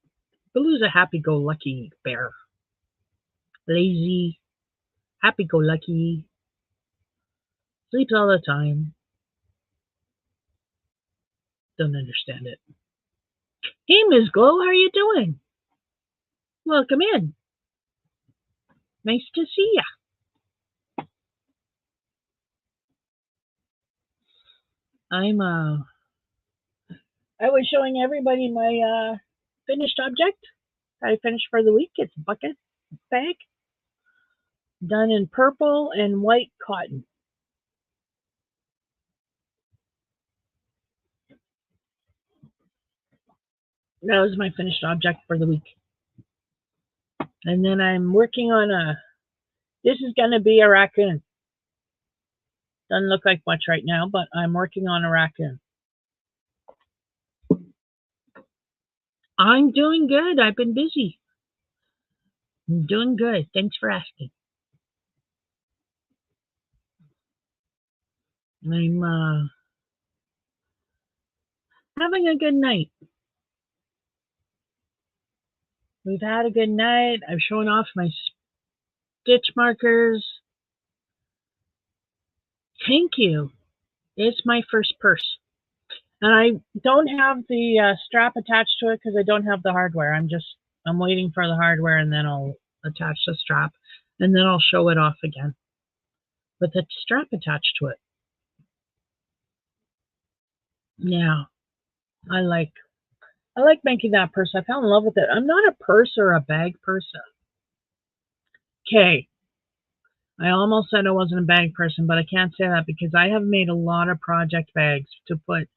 Baloo's a happy-go-lucky bear. Lazy, happy-go-lucky, sleeps all the time. Don't understand it. Hey, Ms. Glow, how are you doing? Welcome in. Nice to see ya. I was showing everybody my finished object. I finished for the week. It's a bucket bag done in purple and white cotton. That was my finished object for the week. And then I'm working on this is going to be a raccoon. Doesn't look like much right now, but I'm working on a raccoon. I'm doing good. I've been busy. I'm doing good. Thanks for asking. I'm having a good night. We've had a good night. I've shown off my stitch markers. Thank you. It's my first purse. And I don't have the strap attached to it because I don't have the hardware. I'm waiting for the hardware, and then I'll attach the strap, and then I'll show it off again with the strap attached to it. Yeah, I like making that purse. I fell in love with it. I'm not a purse or a bag person. Okay, I almost said I wasn't a bag person, but I can't say that because I have made a lot of project bags to put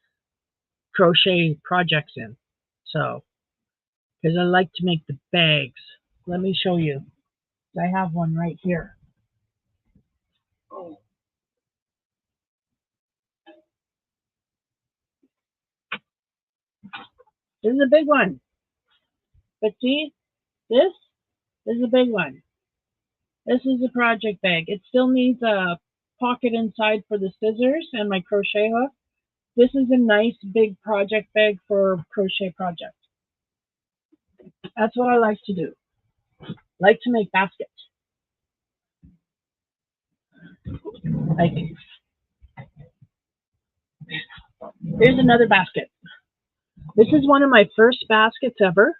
crochet projects in. So, because I like to make the bags. Let me show you. I have one right here. Oh. This is a big one. But see, this is a big one. This is a project bag. It still needs a pocket inside for the scissors and my crochet hook. This is a nice big project bag for crochet project. That's what I like to do. Like to make baskets. Like, here's another basket. This is one of my first baskets ever.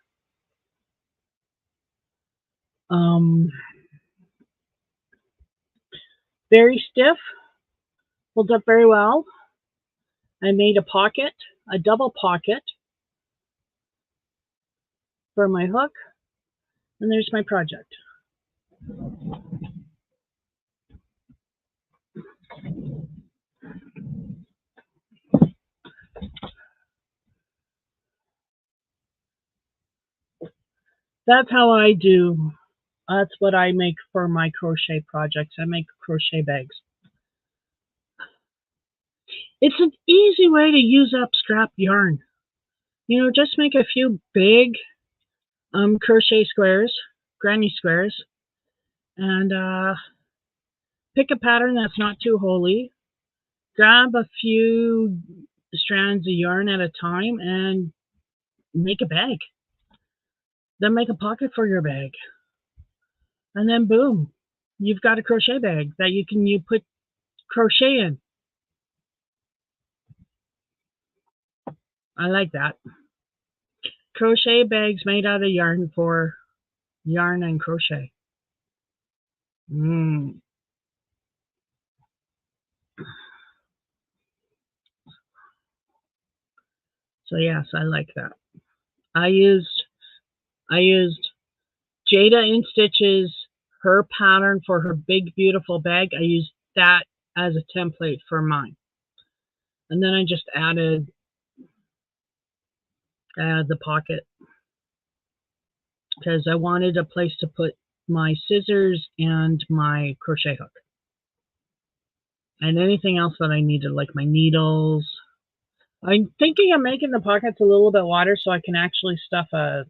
Um, very stiff, holds up very well. I made a pocket, a double pocket for my hook, and there's my project. That's how I do. That's what I make for my crochet projects. I make crochet bags. It's an easy way to use up scrap yarn. You know, just make a few big crochet squares, granny squares, and pick a pattern that's not too holy. Grab a few strands of yarn at a time and make a bag. Then make a pocket for your bag. And then boom, you've got a crochet bag that you put crochet in. I like that. Crochet bags made out of yarn for yarn and crochet. Mm. So yes, I like that. I used Jada in Stitches, her pattern for her big beautiful bag. I used that as a template for mine. And then I just added the pocket because I wanted a place to put my scissors and my crochet hook. And anything else that I needed, like my needles. I'm thinking of making the pockets a little bit wider so I can actually stuff a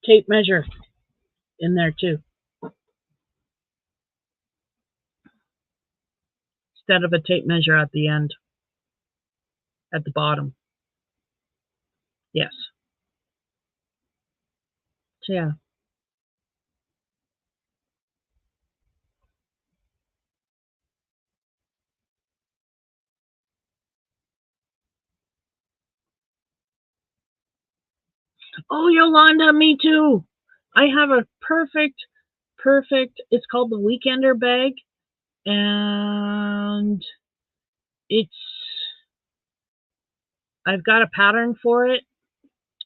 tape measure in there too, instead of a tape measure at the end, at the bottom. Yes. So yeah. Oh, Yolanda, me too. I have a perfect, it's called the Weekender bag, and it's, I've got a pattern for it.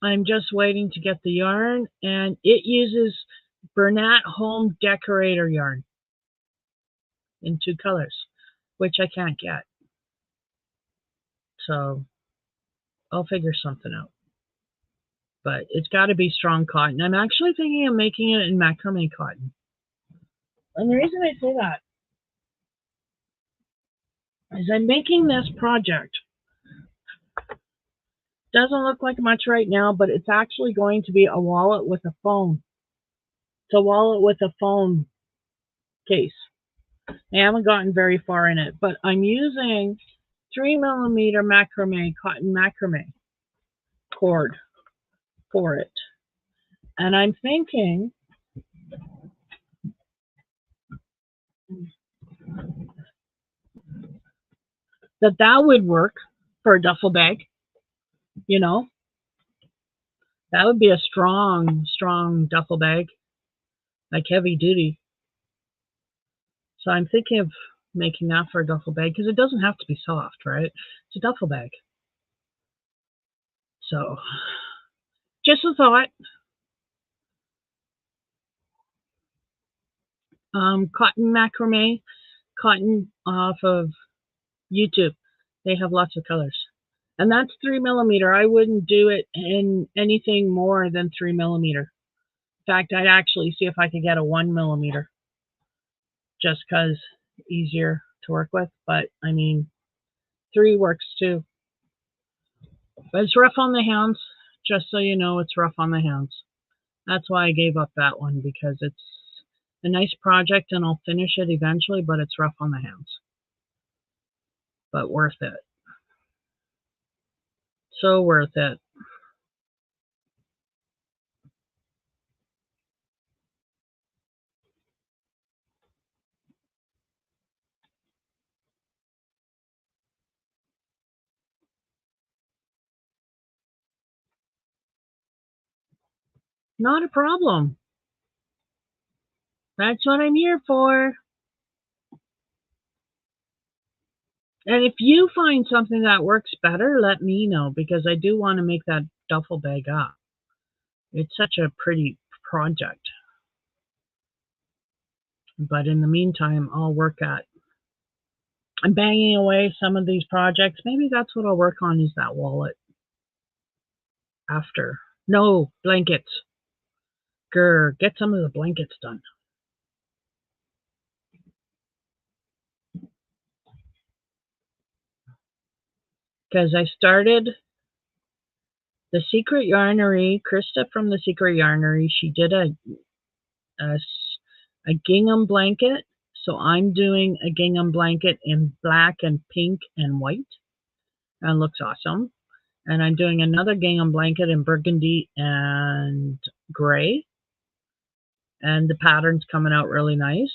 I'm just waiting to get the yarn, and it uses Bernat Home Decorator yarn in 2 colors, which I can't get. So I'll figure something out. But it's got to be strong cotton. I'm actually thinking of making it in macrame cotton. And the reason I say that is I'm making this project. Doesn't look like much right now, but it's actually going to be a wallet with a phone. It's a wallet with a phone case. I haven't gotten very far in it, but I'm using 3mm macrame, cotton macrame cord for it. And I'm thinking that that would work for a duffel bag, you know. That would be a strong duffel bag, like heavy duty. So I'm thinking of making that for a duffel bag because it doesn't have to be soft, right? It's a duffel bag. So just a thought. Cotton macrame, cotton off of YouTube. They have lots of colors. And that's 3mm. I wouldn't do it in anything more than 3mm. In fact, I'd actually see if I could get a 1mm just because easier to work with. But I mean, 3 works too. But it's rough on the hands. Just so you know, it's rough on the hands. That's why I gave up that one, because it's a nice project and I'll finish it eventually, but it's rough on the hands. But worth it. So worth it. Not a problem. That's what I'm here for. And if you find something that works better, let me know because I do want to make that duffel bag up. It's such a pretty project. But in the meantime, I'll work at I'm banging away some of these projects. Maybe that's what I'll work on is that wallet after. No, blankets. Grr, get some of the blankets done. Because I started the Secret Yarnery, Krista from the Secret Yarnery, she did a, a gingham blanket. So I'm doing a gingham blanket in black and pink and white. And looks awesome. And I'm doing another gingham blanket in burgundy and gray. And the pattern's coming out really nice.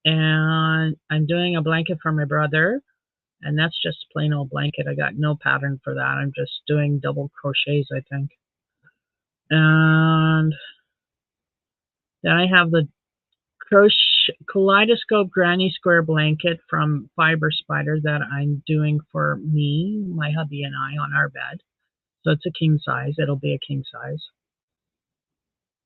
And I'm doing a blanket for my brother. And that's just a plain old blanket. I got no pattern for that. I'm just doing double crochets, I think. And then I have the kaleidoscope granny square blanket from Fiber Spider that I'm doing for me, my hubby, and I on our bed. So it's a king size. It'll be a king size.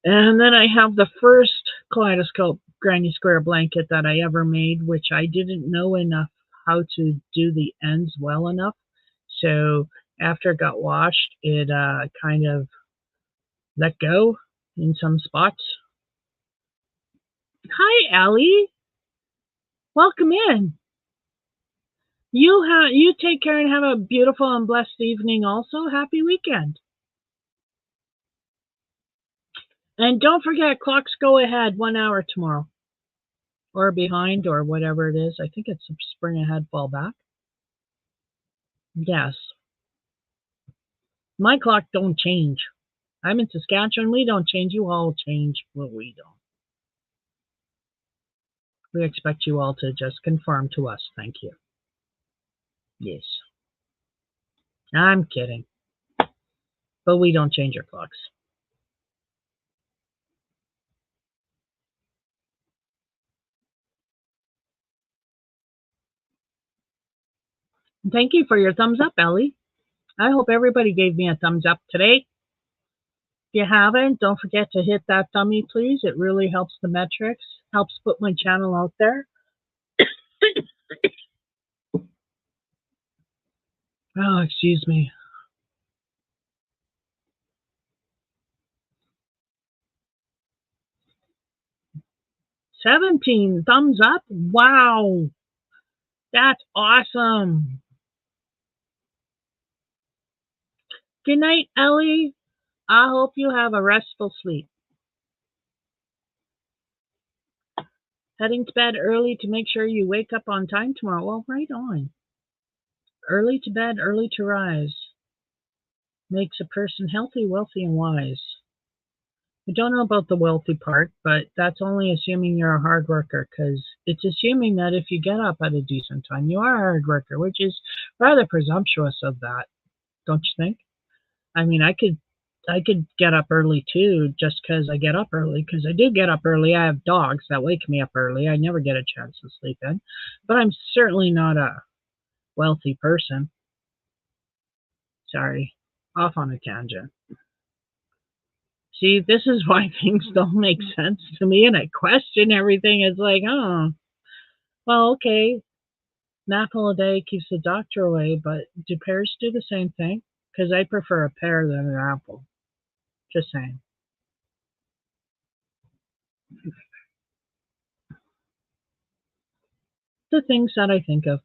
And then I have the first kaleidoscope granny square blanket that I ever made, which I didn't know enough how to do the ends well enough. So after it got washed, it kind of let go in some spots. Hi, Allie. Welcome in. You take care and have a beautiful and blessed evening. Also, happy weekend. And don't forget, clocks go ahead 1 hour tomorrow, or behind, or whatever it is. I think it's spring ahead, fall back. Yes, my clock don't change. I'm in Saskatchewan. We don't change. You all change, but we don't. We expect you all to just conform to us. Thank you. Yes, I'm kidding, but we don't change our clocks. Thank you for your thumbs up, Ellie. I hope everybody gave me a thumbs up today. If you haven't, don't forget to hit that thumbie, please. It really helps the metrics, helps put my channel out there. Oh, excuse me. 17 thumbs up. Wow. That's awesome. Good night, Ellie. I hope you have a restful sleep. Heading to bed early to make sure you wake up on time tomorrow. Well, right on. Early to bed, early to rise makes a person healthy, wealthy, and wise. I don't know about the wealthy part, but that's only assuming you're a hard worker, because it's assuming that if you get up at a decent time, you are a hard worker, which is rather presumptuous of that, don't you think? I mean, I could get up early too, just because I get up early, because I do get up early. I have dogs that wake me up early. I never get a chance to sleep in, but I'm certainly not a wealthy person. Sorry, off on a tangent. See, this is why things don't make sense to me, and I question everything. It's like, oh, well, okay, an apple a day keeps the doctor away, but do pears do the same thing? Because I prefer a pear than an apple. Just saying. The things that I think of.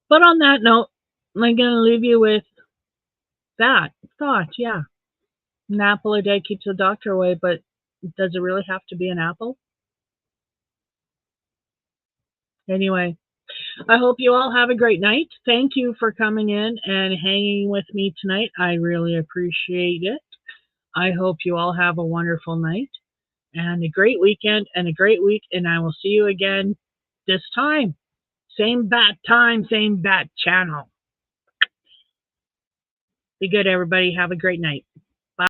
But on that note, I'm going to leave you with that thought. Yeah, an apple a day keeps the doctor away, but does it really have to be an apple? Anyway, I hope you all have a great night. Thank you for coming in and hanging with me tonight. I really appreciate it. I hope you all have a wonderful night and a great weekend and a great week. And I will see you again this time. Same bat time, same bat channel. Be good, everybody. Have a great night.